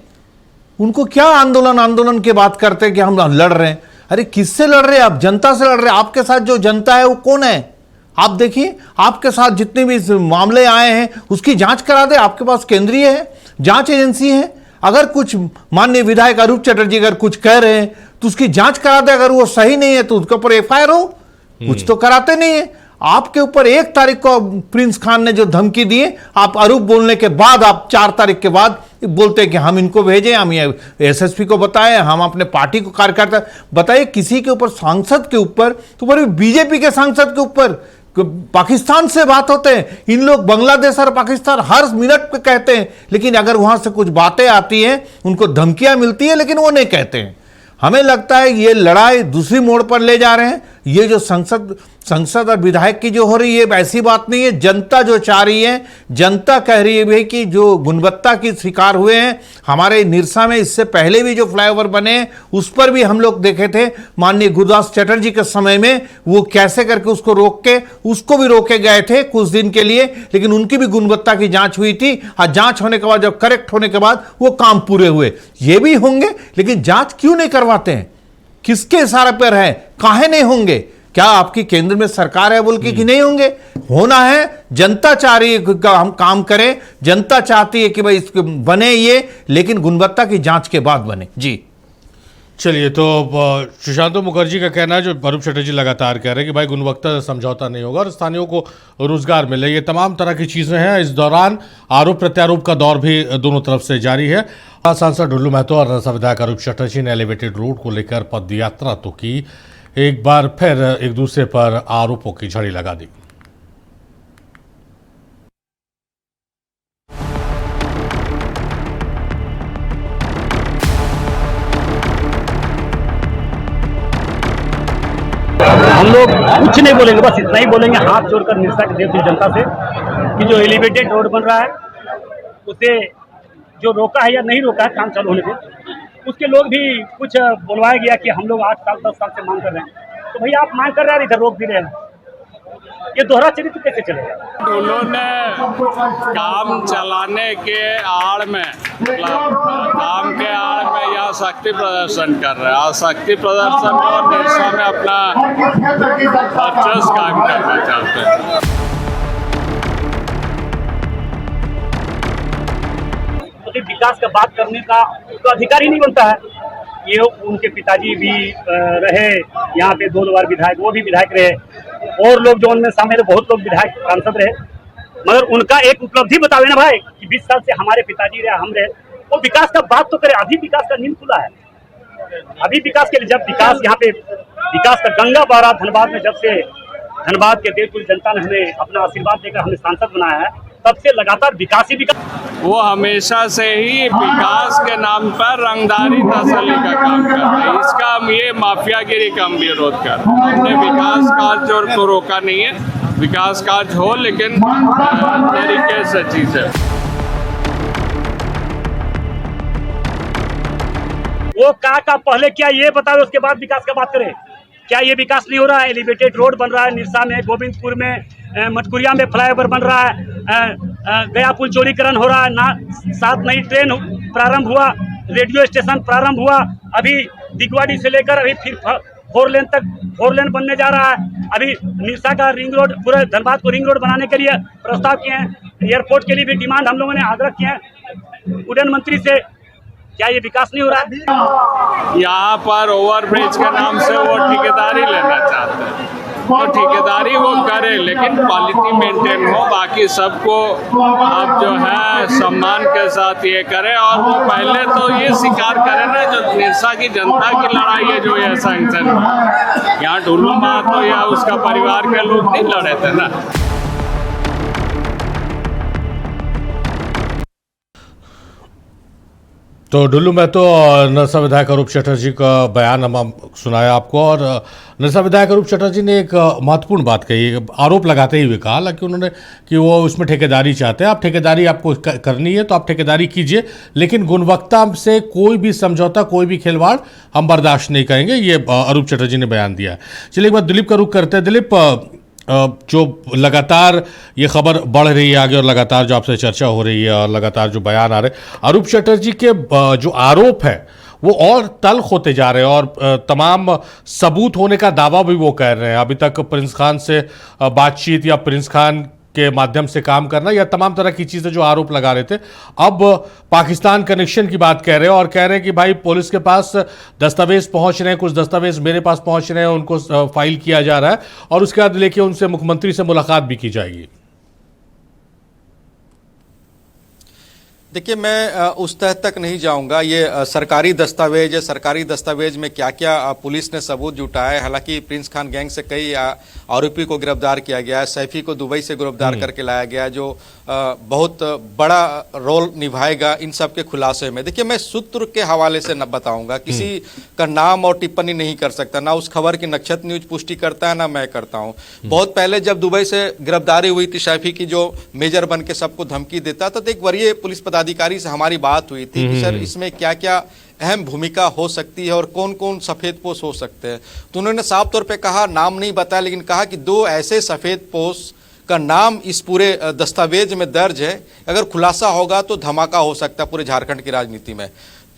उनको क्या आंदोलन के बात करते हैं कि हम लड़ रहे हैं? अरे किससे लड़ रहे हैं आप? जनता से लड़ रहे हैं। आपके साथ जो जनता है वो कौन है? आप देखिए, आपके साथ जितने भी मामले आए हैं उसकी जांच करा दे। आपके पास केंद्रीय है, जांच एजेंसी है। अगर कुछ माननीय विधायक अरूप चटर्जी अगर कुछ कह रहे हैं तो उसकी जांच करा दे। अगर वो सही नहीं है तो उसके ऊपर एफआईआर हो। कुछ तो कराते नहीं है। आपके ऊपर 1 तारीख को प्रिंस खान ने जो धमकी दी, आप अरूप बोलने के बाद आप 4 तारीख के बाद बोलते हैं कि हम इनको भेजें, हम ये एसएसपी को बताएं, हम अपने पार्टी को कार्यकर्ता बताइए। किसी के ऊपर, सांसद के ऊपर, तो पर बीजेपी के सांसद के ऊपर पाकिस्तान से बात होते हैं। इन लोग बांग्लादेश और पाकिस्तान हर मिनट पे कहते हैं, लेकिन अगर वहां से कुछ बातें आती हैं, उनको धमकियां मिलती है, लेकिन वो नहीं कहते हैं। हमें लगता है ये लड़ाई दूसरी मोड़ पर ले जा रहे हैं। ये जो संसद और विधायक की जो हो रही है ऐसी बात नहीं है। जनता जो चाह रही है, जनता कह रही है भाई कि जो गुणवत्ता की शिकार हुए हैं हमारे निरसा में, इससे पहले भी जो फ्लाईओवर बने उस पर भी हम लोग देखे थे माननीय गुरुदास चटर्जी के समय में, वो कैसे करके उसको रोक के उसको भी रोके गए थे कुछ दिन के लिए, लेकिन उनकी भी गुणवत्ता की जांच हुई थी और जांच होने के बाद, जब करेक्ट होने के बाद वो काम पूरे हुए। ये भी होंगे, लेकिन जांच क्यों नहीं करवाते हैं? किसके इशारे पर है? काहे नहीं होंगे? क्या आपकी केंद्र में सरकार है बोल के कि नहीं होंगे? होना है। जनता चाह रही है कि हम काम करें, जनता चाहती है कि भाई इसके बने ये, लेकिन गुणवत्ता की जांच के बाद बने। जी चलिए, तो सुशांत मुखर्जी का कहना है, जो अरूप चटर्जी लगातार कह रहे हैं कि भाई गुणवत्ता समझौता नहीं होगा और स्थानीयों को रोजगार मिले, ये तमाम तरह की चीज़ें हैं। इस दौरान आरोप प्रत्यारोप का दौर भी दोनों तरफ से जारी है। सांसद ढुल्लू महतो और नरसा विधायक अरूप चटर्जी ने एलिवेटेड रोड को लेकर पद यात्रा तो की, एक बार फिर एक दूसरे पर आरोपों की झड़ी लगा दी। हम लोग कुछ नहीं बोलेंगे, बस इतना ही बोलेंगे हाथ जोड़कर निरसा के देवती जनता से कि जो एलिवेटेड रोड बन रहा है उसे जो रोका है या नहीं रोका है काम चालू होने पे, उसके लोग भी कुछ बुलवाया गया कि हम लोग 8 साल 10 साल से मांग कर रहे हैं, तो भैया आप मांग कर रहे हैं इधर रोक भी रहे हैं, ये दोहरा चरित्र कैसे चलेगा? उन्होंने काम चलाने के आड़ में, काम के आड़ में यह शक्ति प्रदर्शन कर रहे हैं और शक्ति प्रदर्शन और निरसा में अपना वर्चस्व काम करना चाहते हैं। तो विकास का बात करने का तो अधिकार ही नहीं बनता है। ये उनके पिताजी भी रहे यहाँ पे 2 बार विधायक, वो भी विधायक रहे, और लोग जो उनमें शामिल है बहुत लोग विधायक सांसद रहे, मगर उनका एक उपलब्धि बतावे ना भाई कि 20 साल से हमारे पिताजी रहे, हम रहे, वो विकास का बात तो करे। अभी विकास का नींद खुला है, अभी विकास के लिए, जब विकास यहाँ पे विकास का गंगा बह रहा धनबाद में, जब से धनबाद के देवपुर जनता ने हमें अपना आशीर्वाद देकर हमें सांसद बनाया है, तब से लगातार विकास ही विकास। वो हमेशा से ही विकास के नाम पर रंगदारी तसल्ली का काम कर रहे हैं। इसका हम ये माफियागिरी का हम विरोध कर रहे हैं। हमने विकास कार्य को रोका नहीं है, विकास कार्य हो लेकिन तरीके से चीजें। वो का पहले क्या ये बताओ, उसके बाद विकास का बात करें। क्या ये विकास नहीं हो रहा है? एलिवेटेड रोड बन रहा है निरसा में, गोविंदपुर में, मटकुरिया में फ्लाईओवर बन रहा है, गया पुल चौड़ीकरण हो रहा है, 7 नई ट्रेन प्रारंभ हुआ, रेडियो स्टेशन प्रारंभ हुआ, अभी दिगवाड़ी से लेकर अभी फिर 4 लेन तक 4 लेन बनने जा रहा है। अभी निरसा का रिंग रोड, पूरे धनबाद को रिंग रोड बनाने के लिए प्रस्ताव किए हैं। एयरपोर्ट के लिए भी डिमांड हम लोगों ने आग्रह किए हैं उड्डयन मंत्री से। क्या ये विकास नहीं हो रहा है? यहाँ पर ओवरब्रिज के नाम से वो ठेकेदारी लेना चाहते हैं, तो ठेकेदारी वो करे लेकिन क्वालिटी मेंटेन हो, बाकी सबको अब जो है सम्मान के साथ ये करे। और वो पहले तो ये स्वीकार करे ना, जो निरसा की जनता की लड़ाई है, जो ये सैंक्शन यहाँ ढुल्लू महतो या उसका परिवार के लोग नहीं लड़े थे ना। तो ढुल्लू महतो और नरसा विधायक अरूप चटर्जी का बयान हम सुनाया आपको, और नरसा विधायक अरूप चटर्जी ने एक महत्वपूर्ण बात कही, आरोप लगाते ही हुए कहा कि उन्होंने कि वो उसमें ठेकेदारी चाहते हैं। आप ठेकेदारी आपको करनी है तो आप ठेकेदारी कीजिए, लेकिन गुणवत्ता से कोई भी समझौता, कोई भी खिलवाड़ हम बर्दाश्त नहीं करेंगे, ये अरूप चटर्जी ने बयान दिया है। चलिए एक बार दिलीप का रुख करते हैं। दिलीप, जो लगातार ये खबर बढ़ रही है आगे और लगातार जो आपसे चर्चा हो रही है और लगातार जो बयान आ रहे हैं, अरूप चटर्जी के जो आरोप है वो और तल्ख होते जा रहे हैं और तमाम सबूत होने का दावा भी वो कर रहे हैं। अभी तक प्रिंस खान से बातचीत या प्रिंस खान के माध्यम से काम करना या तमाम तरह की चीज़ें जो आरोप लगा रहे थे, अब पाकिस्तान कनेक्शन की बात कह रहे हैं और कह रहे हैं कि भाई पुलिस के पास दस्तावेज पहुंच रहे हैं, कुछ दस्तावेज मेरे पास पहुंच रहे हैं, उनको फाइल किया जा रहा है और उसके बाद लेके उनसे मुख्यमंत्री से मुलाकात भी की जाएगी। देखिए, मैं उस तह तक नहीं जाऊंगा। ये सरकारी दस्तावेज है, सरकारी दस्तावेज में क्या क्या पुलिस ने सबूत जुटाया है। हालांकि प्रिंस खान गैंग से कई आरोपी को गिरफ्तार किया गया है, सैफी को दुबई से गिरफ्तार करके लाया गया, जो बहुत बड़ा रोल निभाएगा इन सब के खुलासे में। देखिए, मैं सूत्र के हवाले से न बताऊंगा, किसी का नाम और टिप्पणी नहीं कर सकता, ना उस खबर की नक्षत्र न्यूज पुष्टि करता है, ना मैं करता हूं। बहुत पहले जब दुबई से गिरफ्तारी हुई थी सैफी की, जो मेजर बन के सबको धमकी देता, तो एक वरीय पुलिस पदाधिकारी से हमारी बात हुई थी कि सर इसमें क्या क्या अहम भूमिका हो सकती है और कौन कौन सफेदपोश हो सकते हैं। तो उन्होंने साफ तौर पे कहा, नाम नहीं बताया, लेकिन कहा कि 2 ऐसे सफेदपोश का नाम इस पूरे दस्तावेज में दर्ज है, अगर खुलासा होगा तो धमाका हो सकता है पूरे झारखंड की राजनीति में।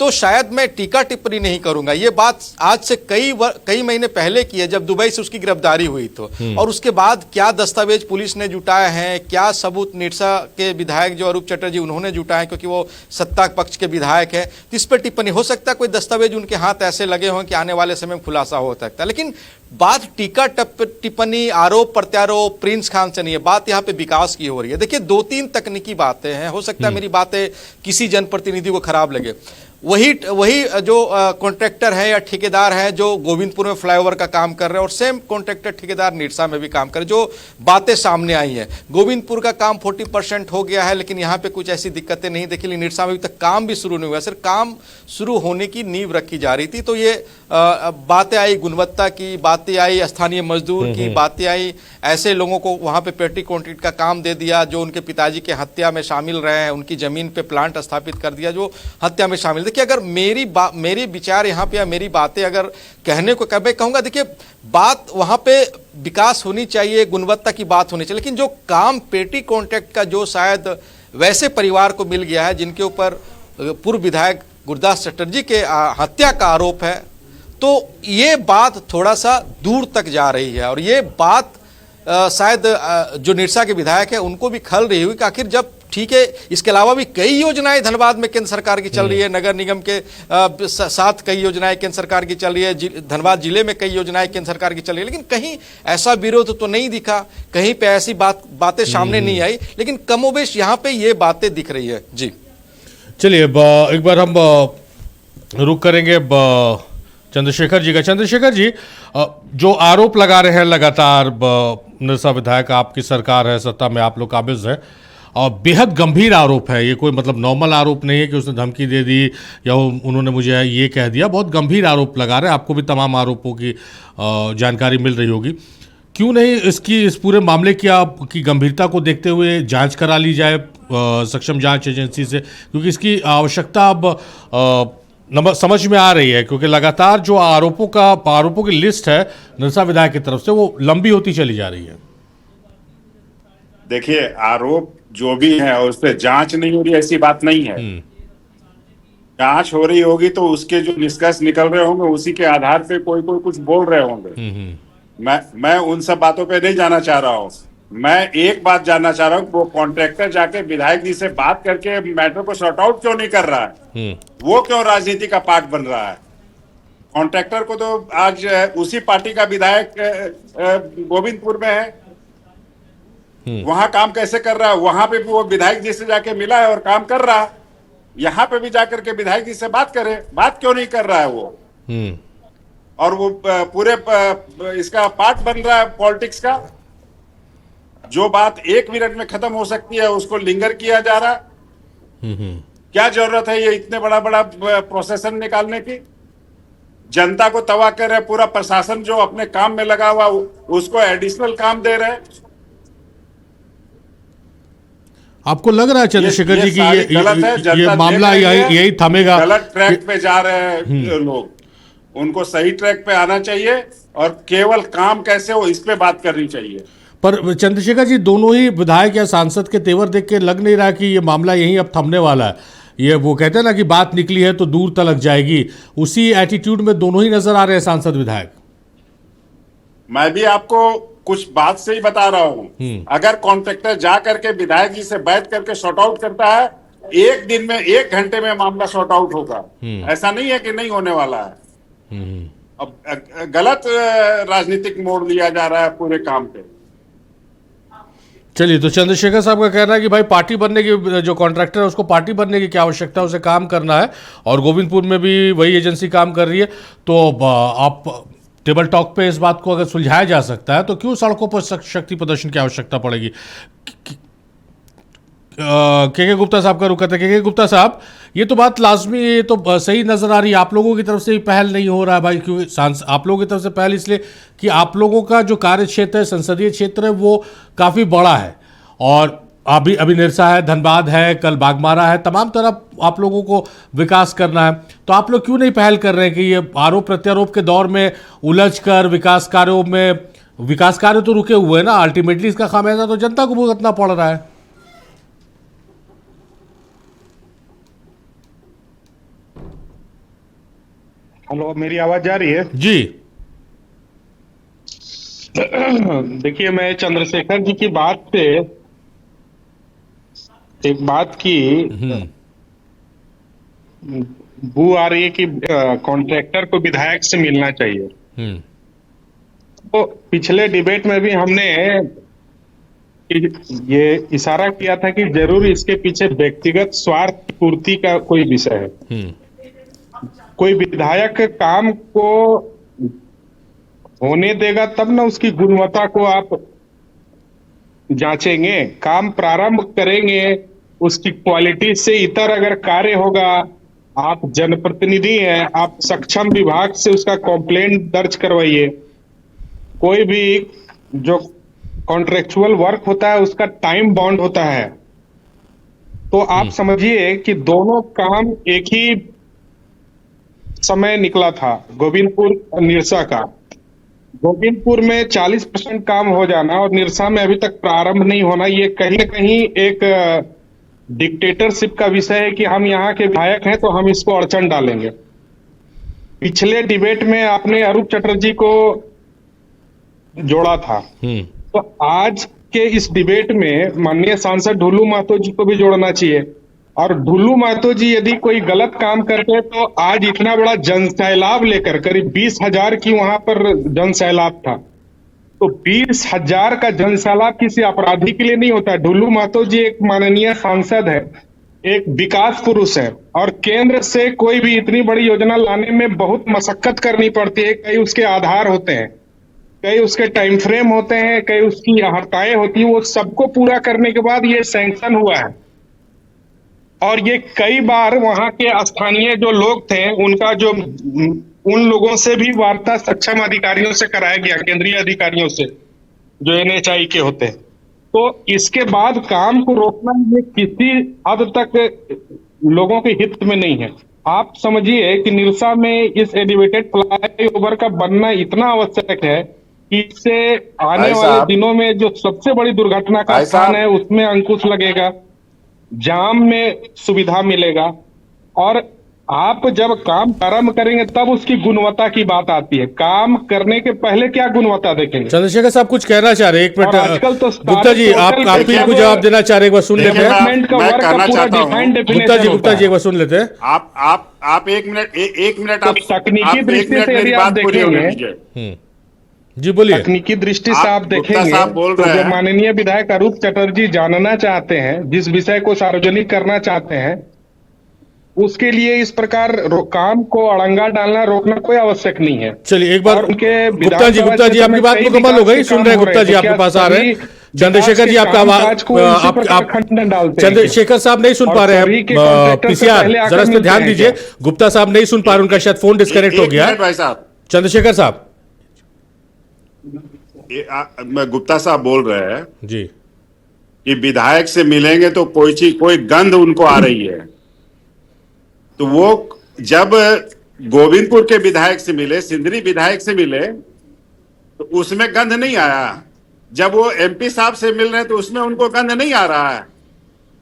तो शायद मैं टीका टिप्पणी नहीं करूंगा। ये बात आज से कई महीने पहले की है, जब दुबई से उसकी गिरफ्तारी हुई तो, और उसके बाद क्या दस्तावेज पुलिस ने जुटाए हैं, क्या सबूत निरसा के विधायक जो अरूप चटर्जी उन्होंने जुटाए हैं, क्योंकि वो सत्ता पक्ष के विधायक है, तो इस पर टिप्पणी हो सकता है। कोई दस्तावेज उनके हाथ ऐसे लगे हों कि आने वाले समय में खुलासा हो सकता है। लेकिन बात टीका टिप्पणी, आरोप प्रत्यारोप प्रिंस खान से नहीं है, बात यहाँ पे विकास की हो रही है। देखिए, 2-3 तकनीकी बातें हैं, हो सकता है मेरी बातें किसी जनप्रतिनिधि को खराब लगे। वही जो कॉन्ट्रैक्टर है या ठेकेदार है जो गोविंदपुर में फ्लाईओवर का काम कर रहे हैं, और सेम कॉन्ट्रैक्टर ठेकेदार निरसा में भी काम कर रहे हैं, जो बातें सामने आई हैं। गोविंदपुर का काम 40% हो गया है, लेकिन यहाँ पे कुछ ऐसी दिक्कतें नहीं देखी। निरसा में अभी तक काम भी शुरू नहीं हुआ, सिर्फ काम शुरू होने की नींव रखी जा रही थी। तो ये बातें आई गुणवत्ता की, बातें आई स्थानीय मजदूर की, बातें आई ऐसे लोगों को वहां पे पेटी कॉन्ट्रैक्ट का काम दे दिया जो उनके पिताजी के हत्या में शामिल रहे हैं, उनकी जमीन पे प्लांट स्थापित कर दिया जो हत्या में शामिल। देखिए, अगर मेरी विचार यहाँ पे या मेरी बातें अगर कहने को कभी कहूंगा, देखिए बात वहां पे विकास होनी चाहिए, गुणवत्ता की बात होनी चाहिए, लेकिन जो काम पेटी कॉन्ट्रैक्ट का जो शायद वैसे परिवार को मिल गया है जिनके ऊपर पूर्व विधायक गुरदास चटर्जी के हत्या का आरोप है, तो ये बात थोड़ा सा दूर तक जा रही है। और ये बात शायद जो निरसा के विधायक है उनको भी खल रही हुई कि आखिर जब ठीक है, इसके अलावा भी कई योजनाएं धनबाद में केंद्र सरकार की चल रही है, नगर निगम के साथ कई योजनाएं केंद्र सरकार की चल रही है, धनबाद जिले में कई योजनाएं केंद्र सरकार की चल रही है, लेकिन कहीं ऐसा विरोध तो नहीं दिखा, कहीं पे ऐसी बातें सामने नहीं आई, लेकिन कमोबेश यहाँ पे ये बातें दिख रही है। जी चलिए, एक बार हम रुक करेंगे चंद्रशेखर जी का। चंद्रशेखर जी, जो आरोप लगा रहे हैं लगातार निरसा विधायक, आपकी सरकार है, सत्ता में आप लोग काबिज है, और बेहद गंभीर आरोप है ये, कोई मतलब नॉर्मल आरोप नहीं है कि उसने धमकी दे दी या उन्होंने मुझे ये कह दिया, बहुत गंभीर आरोप लगा रहे हैं। आपको भी तमाम आरोपों की जानकारी मिल रही होगी। क्यों नहीं इस पूरे मामले की गंभीरता को देखते हुए जांच करा ली जाए सक्षम जांच एजेंसी से, क्योंकि इसकी आवश्यकता अब समझ में आ रही है, क्योंकि लगातार जो आरोपों की लिस्ट है निरसा विधायक की तरफ से वो लंबी होती चली जा रही है। देखिए, आरोप जो भी है उस पर जांच नहीं हो रही, ऐसी बात नहीं है। जांच हो रही होगी तो उसके जो निष्कर्ष निकल रहे होंगे उसी के आधार पे कोई कुछ बोल रहे होंगे। मैं उन सब बातों पे नहीं जाना चाह रहा हूँ। मैं एक बात जानना चाह रहा हूँ, वो कॉन्ट्रैक्टर जाके विधायक जी से बात करके मैटर को सॉर्ट आउट क्यों नहीं कर रहा है? वो क्यों राजनीति का पार्ट बन रहा है? कॉन्ट्रैक्टर को तो आज उसी पार्टी का विधायक गोविंदपुर में है, वहां काम कैसे कर रहा है? वहां पे भी वो विधायक जी से जाके मिला है और काम कर रहा है। यहाँ पे भी जाकर के विधायक जी से बात करे, बात क्यों नहीं कर रहा है वो? और वो पूरे इसका पार्ट बन रहा है पॉलिटिक्स का। जो बात 1 मिनट में खत्म हो सकती है उसको लिंगर किया जा रहा है। क्या जरूरत है ये इतने बड़ा प्रोसेसन निकालने की? जनता को तबाह कर रहे, पूरा प्रशासन जो अपने काम में लगा हुआ उसको एडिशनल काम दे रहे। आपको लग रहा है चंद्रशेखर जी की ये मामला यही थमेगा? गलत ट्रैक पे जा रहे हैं लोग, उनको सही ट्रैक पे आना चाहिए और केवल काम कैसे हो इस पे बात करनी चाहिए। पर चंद्रशेखर जी, दोनों ही विधायक या सांसद के तेवर देख के लग नहीं रहा कि ये मामला यहीं अब थमने वाला है। ये वो कहते हैं ना कि बात निकली है तो दूर तलक जाएगी, उसी एटीट्यूड में दोनों ही नजर आ रहे हैं सांसद विधायक। मैं भी आपको कुछ बात से ही बता रहा हूं। अगर कॉन्ट्रैक्टर जा करके विधायक जी से बैठ करके सॉर्ट आउट करता है, 1 दिन में 1 घंटे में मामला सॉर्ट आउट होगा। ऐसा नहीं है कि नहीं होने वाला है। अब गलत राजनीतिक मोड़ लिया जा रहा है पूरे काम पे। चलिए, तो चंद्रशेखर साहब का कहना है कि भाई पार्टी बनने की, जो कॉन्ट्रैक्टर है उसको पार्टी बनने की क्या आवश्यकता है, उसे काम करना है और गोविंदपुर में भी वही एजेंसी काम कर रही है। तो आप टेबल टॉक पे इस बात को अगर सुलझाया जा सकता है तो क्यों सड़कों पर शक्ति प्रदर्शन की आवश्यकता पड़ेगी। के गुप्ता साहब का रुख करते हैं। के गुप्ता साहब, ये तो बात लाजमी, ये तो सही नजर आ रही है, आप लोगों की तरफ से भी पहल नहीं हो रहा है भाई, क्योंकि आप लोगों की तरफ से पहल इसलिए कि आप लोगों का जो कार्य क्षेत्र है, संसदीय क्षेत्र है, वो काफ़ी बड़ा है और अभी निरसा है, धनबाद है, कल बागमारा है, तमाम तरफ आप लोगों को विकास करना है। तो आप लोग क्यों नहीं पहल कर रहे हैं कि ये आरोप प्रत्यारोप के दौर में उलझ कर विकास कार्य तो रुके हुए हैं ना, अल्टीमेटली इसका खामियाजा तो जनता को भुगतना पड़ रहा है। हेलो, मेरी आवाज जा रही है? जी। देखिए, मैं चंद्रशेखर जी की बात पे एक बात की बू आ रही है कि कॉन्ट्रैक्टर को विधायक से मिलना चाहिए। तो पिछले डिबेट में भी हमने ये इशारा किया था कि जरूर इसके पीछे व्यक्तिगत स्वार्थ पूर्ति का कोई विषय है। कोई विधायक काम को होने देगा तब ना उसकी गुणवत्ता को आप जांचेंगे। काम प्रारंभ करेंगे, उसकी क्वालिटी से इतर अगर कार्य होगा, आप जनप्रतिनिधि हैं, आप सक्षम विभाग से उसका कंप्लेंट दर्ज करवाइए। कोई भी जो कॉन्ट्रेक्चुअल वर्क होता है उसका टाइम बाउंड होता है। तो आप समझिए कि दोनों काम एक ही समय निकला था, गोविंदपुर निरसा का। गोविंदपुर में 40% काम हो जाना और निरसा में अभी तक प्रारंभ नहीं होना, ये कहीं न कहीं एक डिक्टेटरशिप का विषय है कि हम यहाँ के विधायक हैं तो हम इसको अड़चन डालेंगे। पिछले डिबेट में आपने अरूप चटर्जी को जोड़ा था, तो आज के इस डिबेट में माननीय सांसद ढुल्लू महतो जी को भी जोड़ना चाहिए। और ढुल्लू महतो जी यदि कोई गलत काम करते तो आज इतना बड़ा जनसैलाब लेकर, करीब 20,000 की वहां पर जनसैलाब था, तो 20,000 का जनसैलाब किसी अपराधी के लिए नहीं होता। ढुल्लू महतो जी एक माननीय सांसद है, एक विकास पुरुष है और केंद्र से कोई भी इतनी बड़ी योजना लाने में बहुत मशक्कत करनी पड़ती है। कई उसके आधार होते हैं, कई उसके टाइम फ्रेम होते हैं, कई उसकी हड़ताएं होती है, वो सबको पूरा करने के बाद ये सैंक्शन हुआ है। और ये कई बार वहां के स्थानीय जो लोग थे उनका जो उन लोगों से भी वार्ता सक्षम अधिकारियों से कराया गया, केंद्रीय अधिकारियों से जो NHI के होते हैं। तो इसके बाद काम को रोकना ये किसी हद तक लोगों के हित में नहीं है। आप समझिए कि निरसा में इस एलिवेटेड फ्लाईओवर का बनना इतना आवश्यक है कि इससे आने वाले दिनों में जो सबसे बड़ी दुर्घटना का स्थान है उसमें अंकुश लगेगा, जाम में सुविधा मिलेगा। और आप जब काम प्रारंभ करेंगे तब उसकी गुणवत्ता की बात आती है। काम करने के पहले क्या गुणवत्ता देखेंगे? चंद्रशेखर साहब कुछ कहना चाह रहे हैं, एक मिनट। आजकल तो गुप्ता जी, आप भी कुछ जवाब देना चाह रहे हैं, एक बार सुन लेते हैं। गुप्ता जी एक बार सुन लेते हैं। आप एक मिनट आप तकनीकी दृष्टि से यदि आप देखेंगे, जी बोलिए। तकनीकी दृष्टि से आप देखेंगे तो जो माननीय विधायक अरूप चटर्जी जानना चाहते हैं, जिस विषय को सार्वजनिक करना चाहते हैं, उसके लिए इस प्रकार काम को अड़ंगा डालना, रोकना कोई आवश्यक नहीं है। चलिए एक बार उनके गुप्ता जी आपकी बात मुकम्मल हो गई, सुन रहे हैं गुप्ता जी, आपके पास आ रहे हैं। चंद्रशेखर जी आपका आवाज, चंद्रशेखर साहब नहीं सुन पा रहे हैं, PCR जरा इस पे ध्यान दीजिए। गुप्ता साहब नहीं सुन पा रहे, उनका शायद फोन डिस्कनेक्ट हो गया। चंद्रशेखर साहब, गुप्ता साहब बोल रहे हैं जी कि विधायक से मिलेंगे तो कोई गंध उनको आ रही है। तो वो जब गोविंदपुर के विधायक से मिले, सिंदरी विधायक से मिले, तो उसमें गंध नहीं आया। जब वो MP साहब से मिल रहे हैं तो उसमें उनको गंध नहीं आ रहा है।